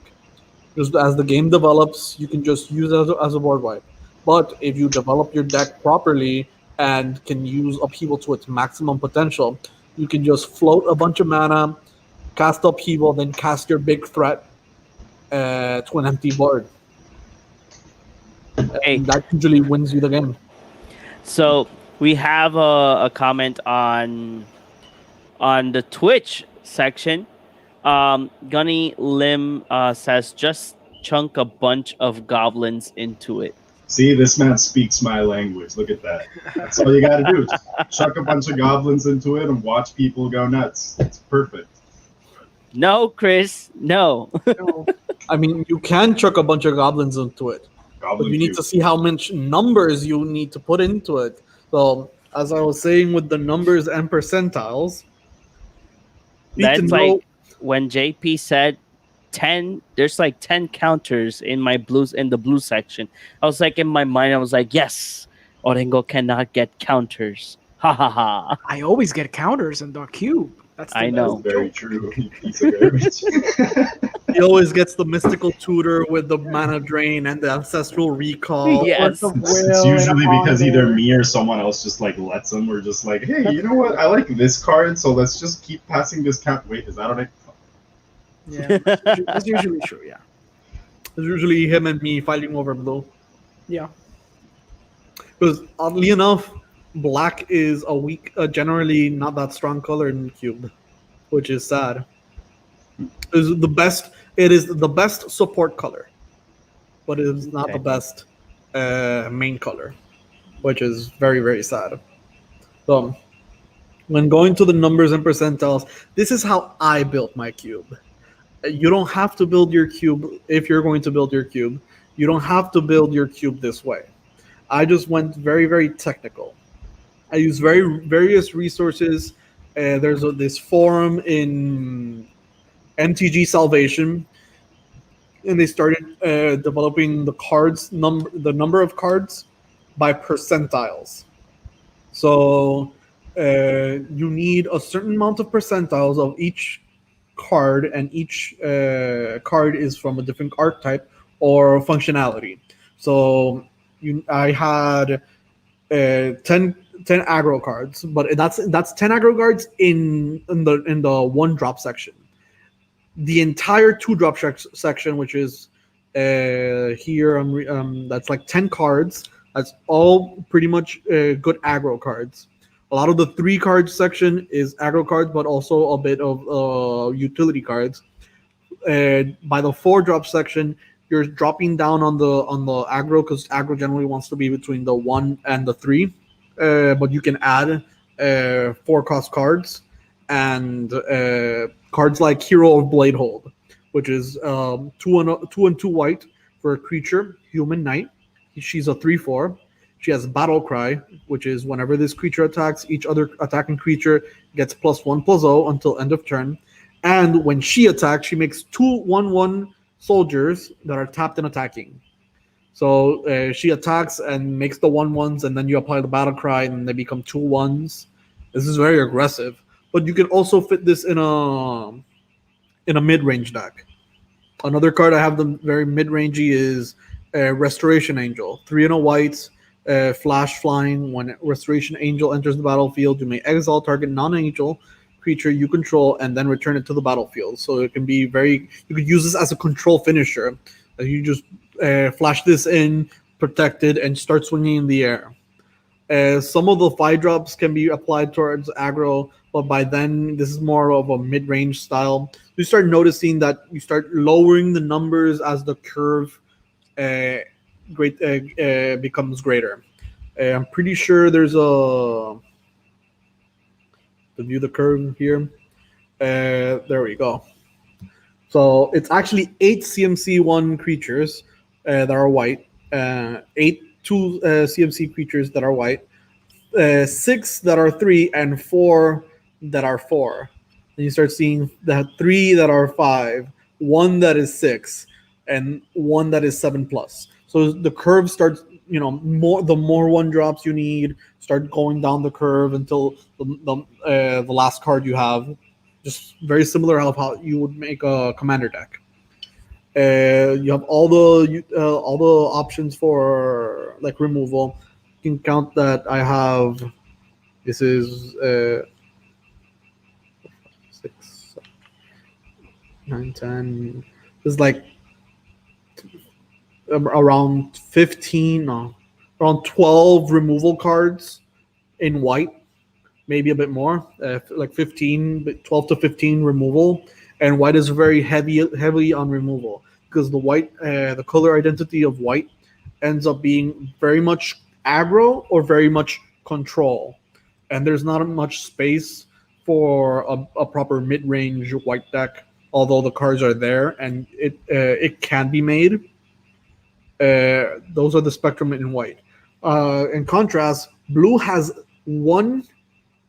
Just as the game develops, you can just use it as a board wipe. But if you develop your deck properly and can use Upheaval to its maximum potential, you can just float a bunch of mana, cast Upheaval, then cast your big threat to an empty board. Hey. And that usually wins you the game. So we have a comment on the Twitch section. Gunny Lim says, just chunk a bunch of goblins into it. See, this man speaks my language. Look at that. That's all you got to do. Just chuck a bunch of goblins into it and watch people go nuts. It's perfect. No, Chris, no. I mean, you can chuck a bunch of goblins into it, but you need to see how much numbers you need to put into it. So, as I was saying with the numbers and percentiles, that's like when JP said 10. There's like 10 counters in the blue section. I was like, in my mind, I was like, yes, Orengo cannot get counters. Ha ha ha. I always get counters in the cube. I know. That's very true. Piece of garbage. He always gets the mystical tutor with the mana drain and the ancestral recall. Yes. It's usually because either me or someone else just like lets them. We're just like, hey, you know what? I like this card, so let's just keep passing this count. Wait, is that on it? Yeah, that's usually true. Yeah. It's usually him and me fighting over blue. Yeah. Because oddly enough, black is generally not that strong color in the cube, which is sad. It is the best support color, but it is not the best main color, which is very, very sad. So, when going to the numbers and percentiles, this is how I built my cube. You don't have to build your cube if you're going to build your cube. You don't have to build your cube this way. I just went very, very technical. I use various resources. There's this forum in MTG Salvation, and they started developing the number of cards by percentiles. So You need a certain amount of percentiles of each card, and each card is from a different archetype or functionality. So I had 10 aggro cards, but that's 10 aggro cards in the one drop section. The entire two drop section, which is here, that's like 10 cards. That's all pretty much good aggro cards. A lot of the 3 card section is aggro cards, but also a bit of utility cards. By the 4 drop section, you're dropping down on the aggro, because aggro generally wants to be between the 1 and the 3. But you can add 4 cost cards, and cards like Hero of Bladehold, which is 2 and 2 white for a creature, human knight. She's a 3/4. She has Battle Cry, which is whenever this creature attacks, each other attacking creature gets +1/+0 until end of turn. And when she attacks, she makes 2 1/1 soldiers that are tapped and attacking. So she attacks and makes the 1/1s, and then you apply the Battle Cry, and they become 2 1s. This is very aggressive, but you can also fit this in a mid-range deck. Another card I have the very mid-rangey is Restoration Angel, 3 and a white, flash flying. When Restoration Angel enters the battlefield, you may exile target non-angel creature you control and then return it to the battlefield. So it can be you could use this as a control finisher. You just flash this in, protected, and start swinging in the air. Some of the 5 drops can be applied towards aggro, but by then this is more of a mid-range style. You start noticing that you start lowering the numbers as the curve becomes greater. I'm pretty sure there's to view the curve here. There we go. So it's actually 8 CMC1 creatures that are white, 8 2 CMC creatures that are white, 6 that are 3, and 4 that are 4. Then you start seeing the 3 that are 5, 1 that is 6, and 1 that is 7+. So the curve starts, the more 1 drops you need, start going down the curve until the last card you have. Just very similar how you would make a commander deck. You have all the options for like removal. You can count that I have. This is 6, 9, 10. This is like around 15, around 12 removal cards in white. Maybe a bit more, like 15, 12 to 15 removal, and white is very heavily on removal, because the color identity of white ends up being very much aggro or very much control, and there's not much space for a proper mid-range white deck. Although the cards are there and it can be made. Those are the spectrum in white. In contrast, blue has one.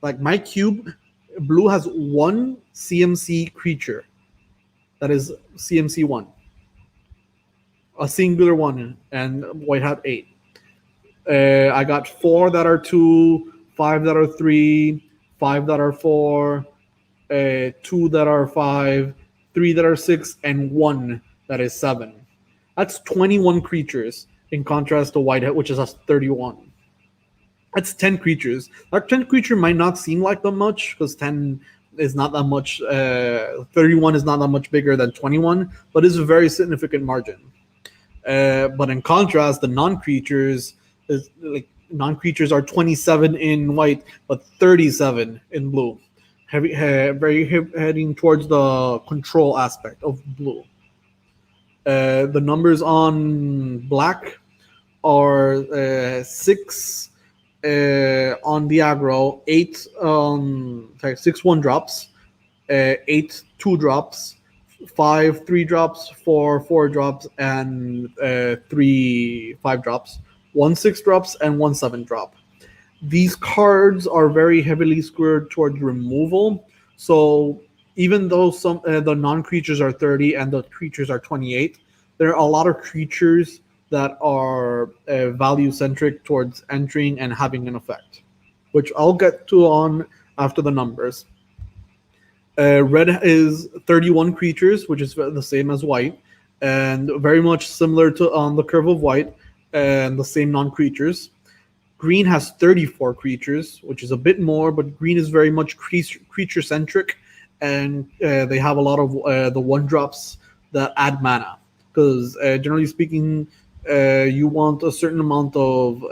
Like my cube, blue has 1 CMC creature. That is CMC 1. A singular one, and white had 8. I got 4 that are 2, 5 that are 3, 5 that are 4, 2 that are 5, 3 that are 6, and 1 that is 7. That's 21 creatures, in contrast to white, which is 31. That's 10 creatures. That 10 creature might not seem like that much, because 10 is not that much. 31 is not that much bigger than 21, but it's a very significant margin. But in contrast, the non-creatures are 27 in white, but 37 in blue. Heading towards the control aspect of blue. The numbers on black are 6. On the aggro, 8 6 1 drops, 8 2 drops, 5 3 drops, 4 4 drops, and 3 5 drops, 1 6 drops, and 1 7 drop. These cards are very heavily skewed towards removal. So even though some the non-creatures are 30 and the creatures are 28, there are a lot of creatures that are value centric towards entering and having an effect, which I'll get to on after the numbers. Red is 31 creatures, which is the same as white, and very much similar to on the curve of white, and the same non-creatures. Green has 34 creatures, which is a bit more, but green is very much creature-centric, and they have a lot of the one-drops that add mana. Because generally speaking, you want a certain amount of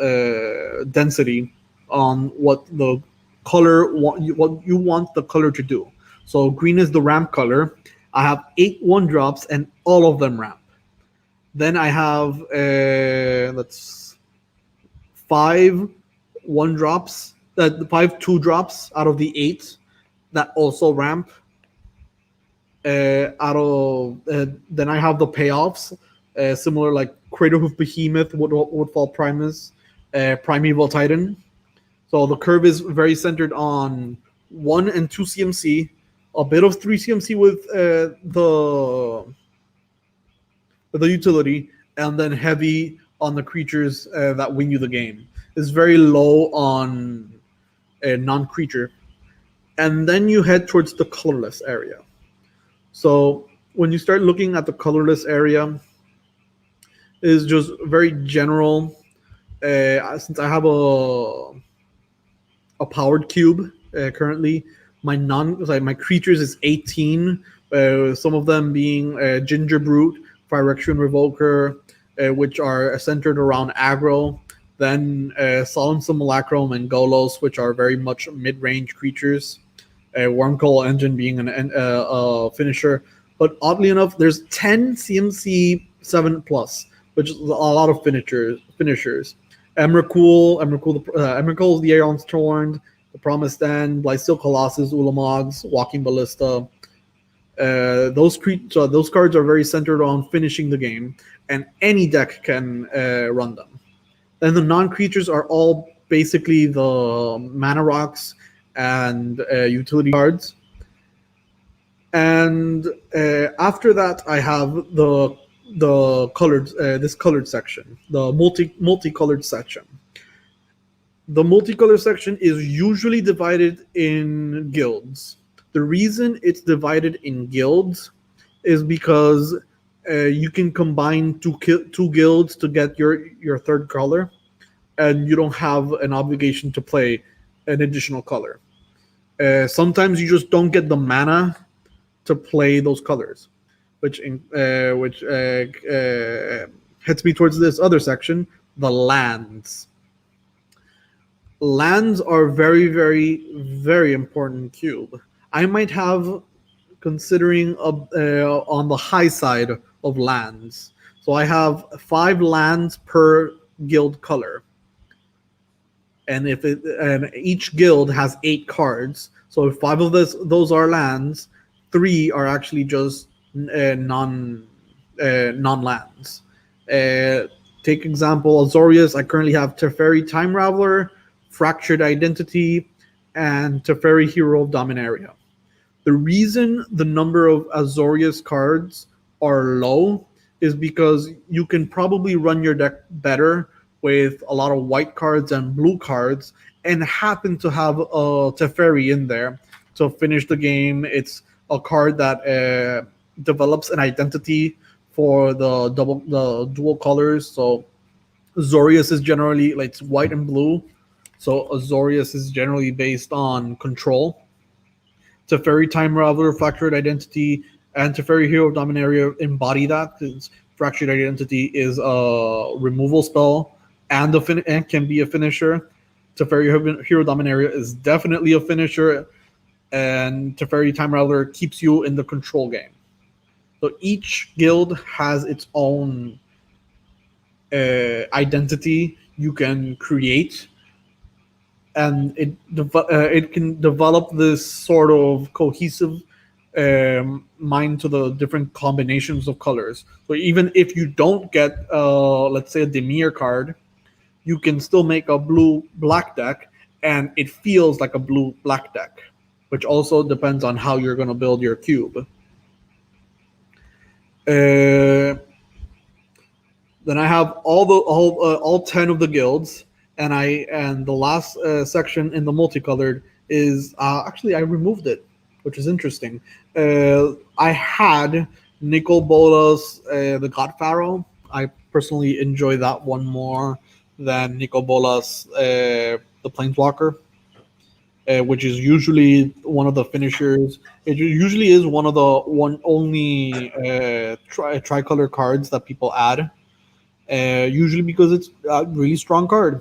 density on what the color what you want the color to do. So green is the ramp color. I have 8 1-drops and all of them ramp. Then I have that's 5 1-drops, 5 2-drops out of the 8 that also ramp. Then I have the payoffs, similar like Craterhoof Behemoth, Woodfall Primus, Primeval Titan. So the curve is very centered on 1 and 2 CMC, a bit of 3 CMC with the utility, and then heavy on the creatures that win you the game. It's very low on non-creature. And then you head towards the colorless area. So when you start looking at the colorless area, is just very general. Since I have a powered cube currently, my creatures is 18. Some of them being Ginger Brute, Phyrexian Revoker, which are centered around aggro. Then Solemn Simulacrum and Golos, which are very much mid-range creatures. Wormcoil Engine being a finisher. But oddly enough, there's 10 CMC 7 plus, which is a lot of finishers. Emrakul, the Aeon's Torn, the Promised End, Blysteel Colossus, Ulamogs, Walking Ballista. Those cards are very centered on finishing the game, and any deck can run them. Then the non-creatures are all basically the mana rocks and utility cards. And after that, I have the colored this colored section, the multicolored section. The multicolor section is usually divided in guilds. The reason it's divided in guilds is because you can combine two guilds to get your third color, and you don't have an obligation to play an additional color. Sometimes you just don't get the mana to play those colors, which heads me towards this other section, the lands. Lands are very, very, very important cube. I might have considering on the high side of lands. So I have 5 lands per guild color. And each guild has 8 cards. So if 5 of those are lands, 3 are actually just non-lands. Take example, Azorius. I currently have Teferi Time Raveler, Fractured Identity, and Teferi Hero of Dominaria. The reason the number of Azorius cards are low is because you can probably run your deck better with a lot of white cards and blue cards, and happen to have a Teferi in there to finish the game. It's a card that develops an identity for the dual colors. So Azorius is generally like it's white and blue. So Azorius is generally based on control. Teferi Time Raveler, Fractured Identity, and Teferi Hero of Dominaria embody that, because Fractured Identity is a removal spell and can be a finisher. Teferi Hero of Dominaria is definitely a finisher, and Teferi Time Raveler keeps you in the control game. So each guild has its own identity you can create, and it can develop this sort of cohesive mind to the different combinations of colors. So even if you don't get, let's say, a Dimir card, you can still make a blue-black deck, and it feels like a blue-black deck, which also depends on how you're going to build your cube. Then I have all 10 of the guilds, and the last section in the multicolored is actually I removed it, which is interesting. I had Nicol Bolas, the God Pharaoh. I personally enjoy that one more than Nicol Bolas, the Planeswalker, which is usually one of the finishers. It usually is one of the one only tricolor cards that people add. Usually because it's a really strong card.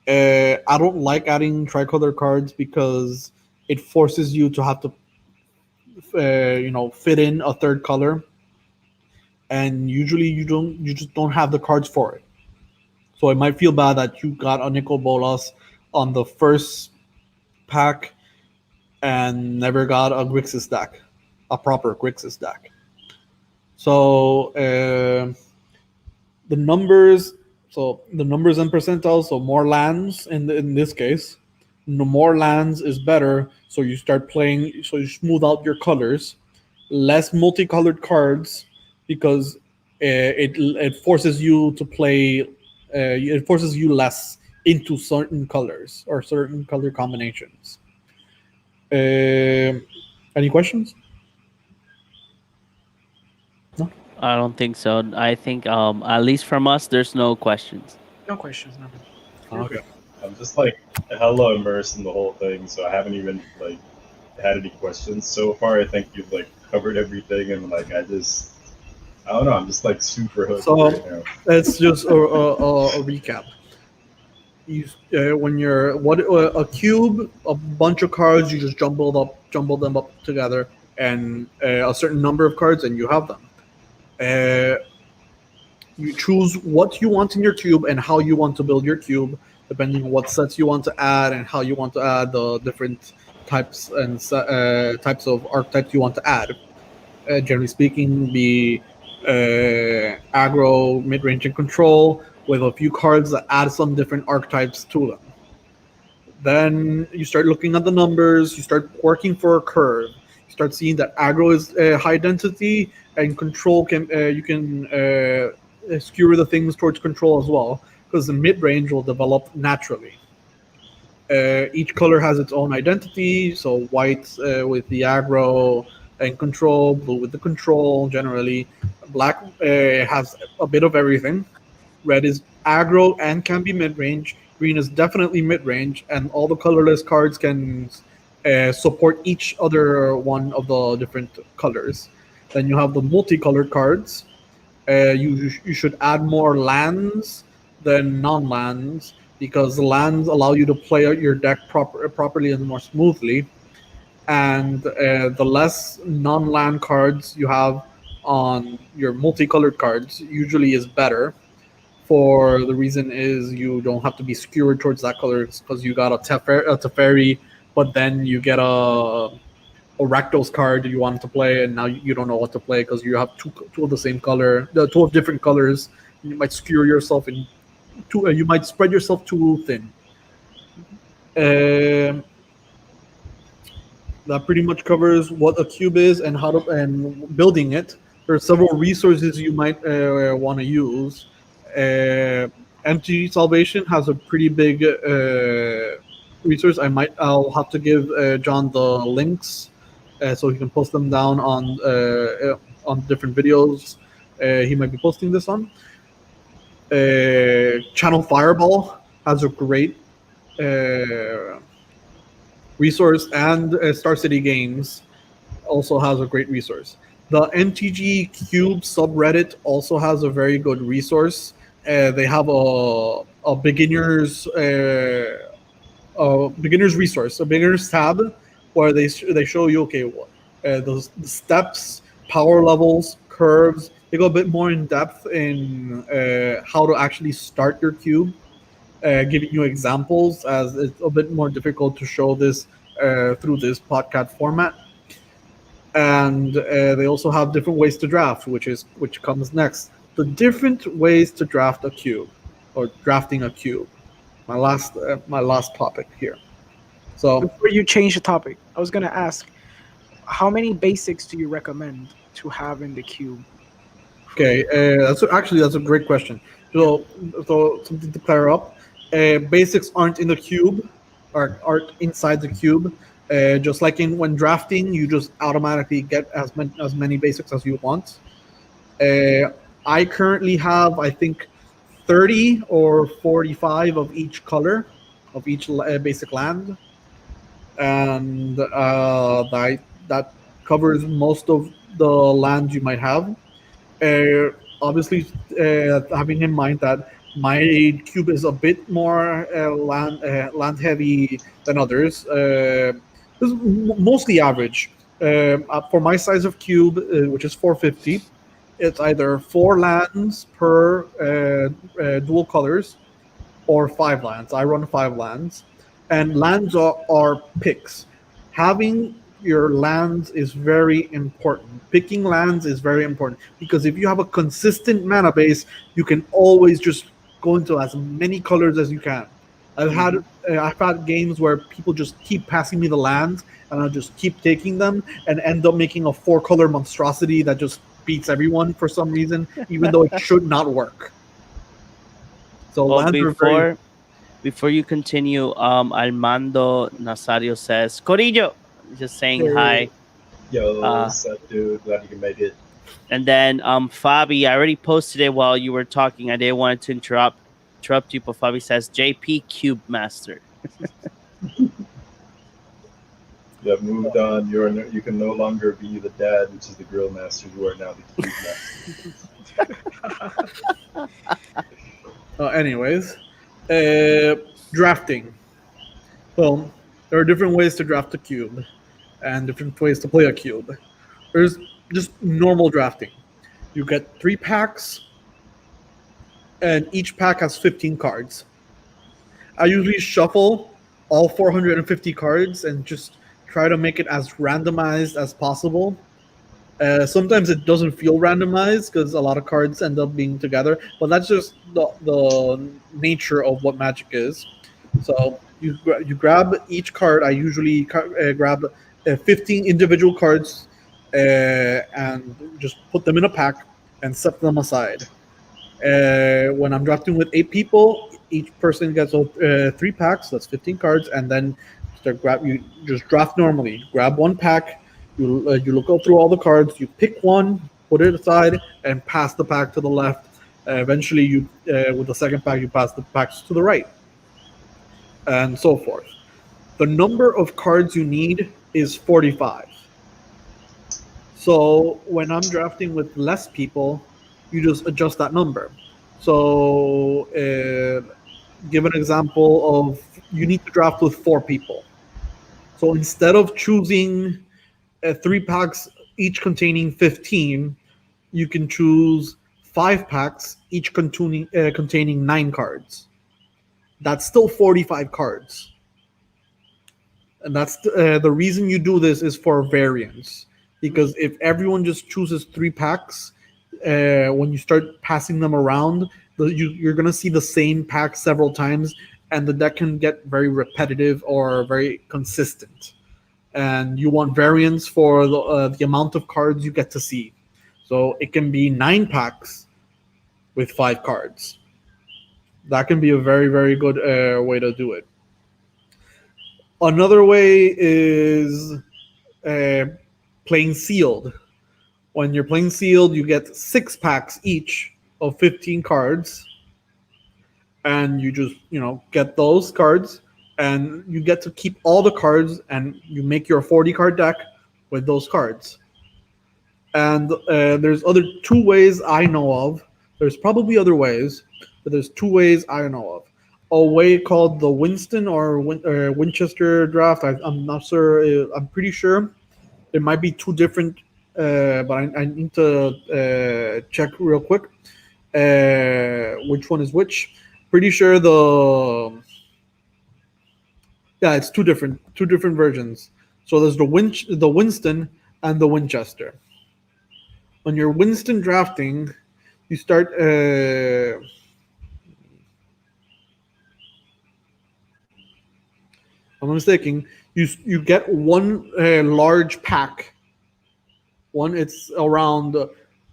I don't like adding tricolor cards because it forces you to have to, fit in a third color, and usually you just don't have the cards for it. So it might feel bad that you got a Nicol Bolas on the first pack and never got a Grixis deck, a proper Grixis deck. So the numbers, the numbers and percentiles, so more lands in this case, the more lands is better. So you start playing, so you smooth out your colors, less multicolored cards because it forces you to play, it forces you less into certain colors or certain color combinations. Any questions? No. I don't think so. I think at least from us, there's no questions. No questions. No. Okay. I'm just like hella immersed in the whole thing, so I haven't even like had any questions so far. I think you've like covered everything, and like I don't know. I'm just like super hooked So right now. let's just a recap. You when you're a cube, a bunch of cards, you just jumble them up together, and a certain number of cards, and you have them. You choose what you want in your cube and how you want to build your cube, depending on what sets you want to add and how you want to add the different types and types of archetypes you want to add. Generally speaking, be aggro, mid-range, and control, with a few cards that add some different archetypes to them. Then you start looking at the numbers, you start working for a curve. You start seeing that aggro is high density, and control can you can skewer the things towards control as well, because the mid-range will develop naturally. Each color has its own identity, so white with the aggro and control, blue with the control generally. Black has a bit of everything. Red is aggro and can be mid-range. Green is definitely mid-range, and all the colorless cards can support each other one of the different colors. Then you have the multicolored cards. You should add more lands than non-lands, because the lands allow you to play out your deck properly and more smoothly. And the less non-land cards you have on your multicolored cards usually is better. For the reason is you don't have to be skewered towards that color, because you got a Teferi, but then you get a Rakdos card you wanted to play, and now you don't know what to play because you have two of the same color, two of different colors. You might skewer yourself in too. You might spread yourself too thin. That pretty much covers what a cube is and how to and building it. There are several resources you might want to use. MTG Salvation has a pretty big resource. I'll have to give John the links so he can post them down on different videos he might be posting this on. Channel Fireball has a great resource, and Star City Games also has a great resource. The MTG Cube subreddit also has a very good resource. They have a beginners resource, a beginners tab, where they show you the steps, power levels, curves. They go a bit more in depth in how to actually start your cube, giving you examples, as it's a bit more difficult to show this through this podcast format. And they also have different ways to draft, which comes next. The different ways to draft a cube, or drafting a cube. My last topic here. So Before you change the topic, I was gonna ask, how many basics do you recommend to have in the cube? okay, that's a great question. So something to clear up. Basics aren't in the cube, or aren't inside the cube. Just like in when drafting, you just automatically get as many basics as you want. I currently have, I think, 30 or 45 of each color of each basic land, and that covers most of the land you might have. Uh, Obviously, having in mind that my cube is a bit more land heavy than others. This is mostly average. For my size of cube, which is 450, it's either 4 lands per dual colors or 5 lands. I run 5 lands, and lands are picks. Having your lands is very important. Picking lands is very important because if you have a consistent mana base, you can always just go into as many colors as you can. I've had games where people just keep passing me the lands, and I'll just keep taking them and end up making a 4-color monstrosity that just beats everyone for some reason, even though it should not work. So Well, lands are very. before you continue, Armando Nazario says, Corillo, just saying hi. Yo, Uh, what's up, dude? Glad you can make it. And then Fabi, I already posted it while you were talking. I didn't want to interrupt you, but Fabi says JP Cube Master. You have moved on. You can no longer be the dad, which is the grill master. You are now the cube master. Anyways, drafting. Well, there are different ways to draft a cube, and different ways to play a cube. There's just normal drafting. You get 3 packs, and each pack has 15 cards. I usually shuffle all 450 cards and just try to make it as randomized as possible. Sometimes it doesn't feel randomized because a lot of cards end up being together, but that's just the nature of what Magic is. So you grab each card. I usually grab 15 individual cards and just put them in a pack and set them aside. When I'm drafting with 8 people, each person gets 3 packs. That's 15 cards, and then you just draft normally. Grab 1 pack. You look through all the cards. You pick one, put it aside, and pass the pack to the left. Eventually, you with the second pack, you pass the packs to the right, and so forth. The number of cards you need is 45. So when I'm drafting with less people, you just adjust that number. So give an example of you need to draft with 4 people. So instead of choosing 3 packs, each containing 15, you can choose 5 packs, each containing 9 cards. That's still 45 cards. And that's the reason you do this is for variance. Because if everyone just chooses 3 packs, when you start passing them around, you're going to see the same pack several times, and the deck can get very repetitive or very consistent. And you want variance for the amount of cards you get to see. So it can be 9 packs with 5 cards. That can be a very, very good way to do it. Another way is playing sealed. When you're playing sealed, you get 6 packs each of 15 cards, and you just get those cards, and you get to keep all the cards, and you make your 40-card deck with those cards. And there's other 2 ways I know of. There's probably other ways, but there's 2 ways I know of. A way called the Winston or Winchester draft. I'm not sure. I'm pretty sure there might be 2 different, but I need to check real quick which one is which. Pretty sure it's 2 different versions. So there's the Winston and the Winchester. When you're Winston drafting, you start. I'm mistaken. You get 1 large pack. It's around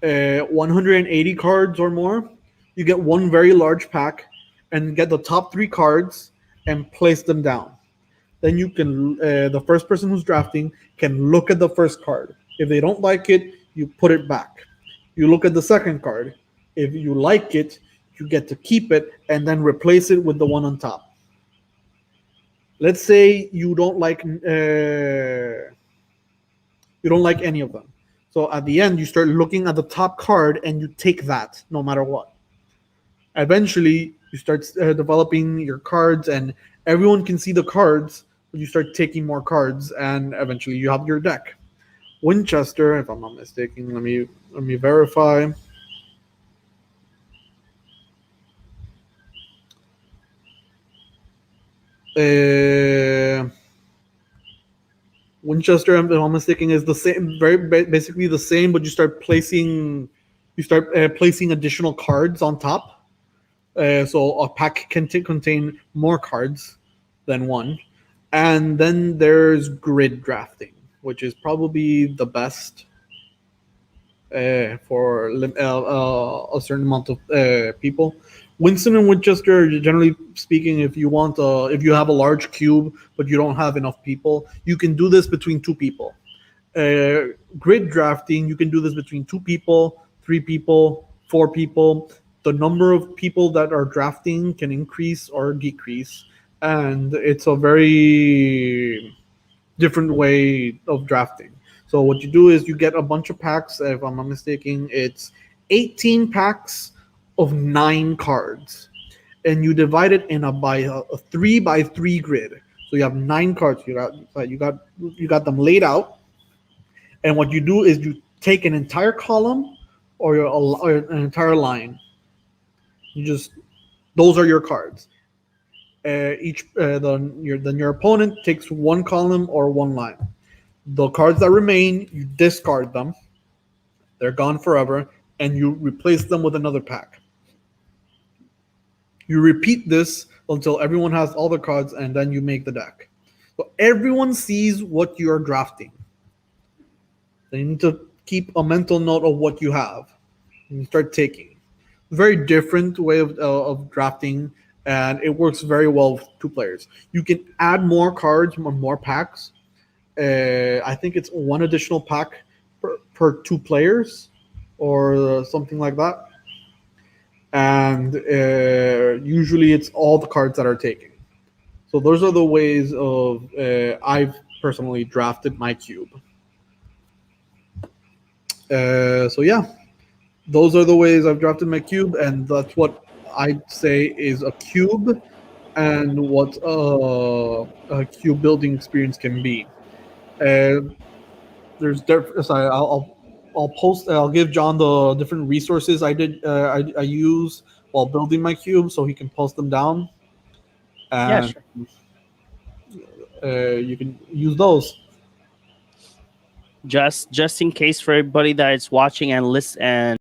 180 cards or more. You get 1 very large pack, and get the top 3 cards and place them down. Then you can the first person who's drafting can look at the first card. If they don't like it, you put it back. You look at the second card. If you like it, you get to keep it and then replace it with the one on top. Let's say you don't like any of them. So at the end, you start looking at the top card and you take that no matter what. Eventually, you start developing your cards, and everyone can see the cards. But you start taking more cards, and eventually you have your deck. Winchester, if I'm not mistaken, let me verify. Winchester, if I'm not mistaken, is the same, basically the same, but you start placing additional cards on top. So a pack can contain more cards than one. And then there's grid drafting, which is probably the best for a certain amount of people. Winston and Winchester, generally speaking, if you have a large cube but you don't have enough people, you can do this between 2 people. Grid drafting, you can do this between 2 people, 3 people, 4 people. The number of people that are drafting can increase or decrease, and it's a very different way of drafting. So what you do is you get a bunch of packs. If I'm not mistaken, it's 18 packs of 9 cards, and you divide it in a 3x3 grid. So you have 9 cards. You got them laid out, and what you do is you take an entire column or an entire line. Those are your cards. Then your opponent takes 1 column or 1 line. The cards that remain, you discard them. They're gone forever, and you replace them with another pack. You repeat this until everyone has all the cards, and then you make the deck. So everyone sees what you are drafting. They need to keep a mental note of what you have, and you start taking. Very different way of drafting, and it works very well with 2 players. You can add more cards, more packs. I think it's 1 additional pack per 2 players, or something like that. And usually it's all the cards that are taken. So those are the ways of I've personally drafted my cube. So yeah, those are the ways I've drafted my cube, and that's what I'd say is a cube, and what a cube building experience can be. I'll post. I'll give John the different resources I use while building my cube, so he can post them down, Yeah, and sure. you can use those. Just in case for everybody that is watching and listen and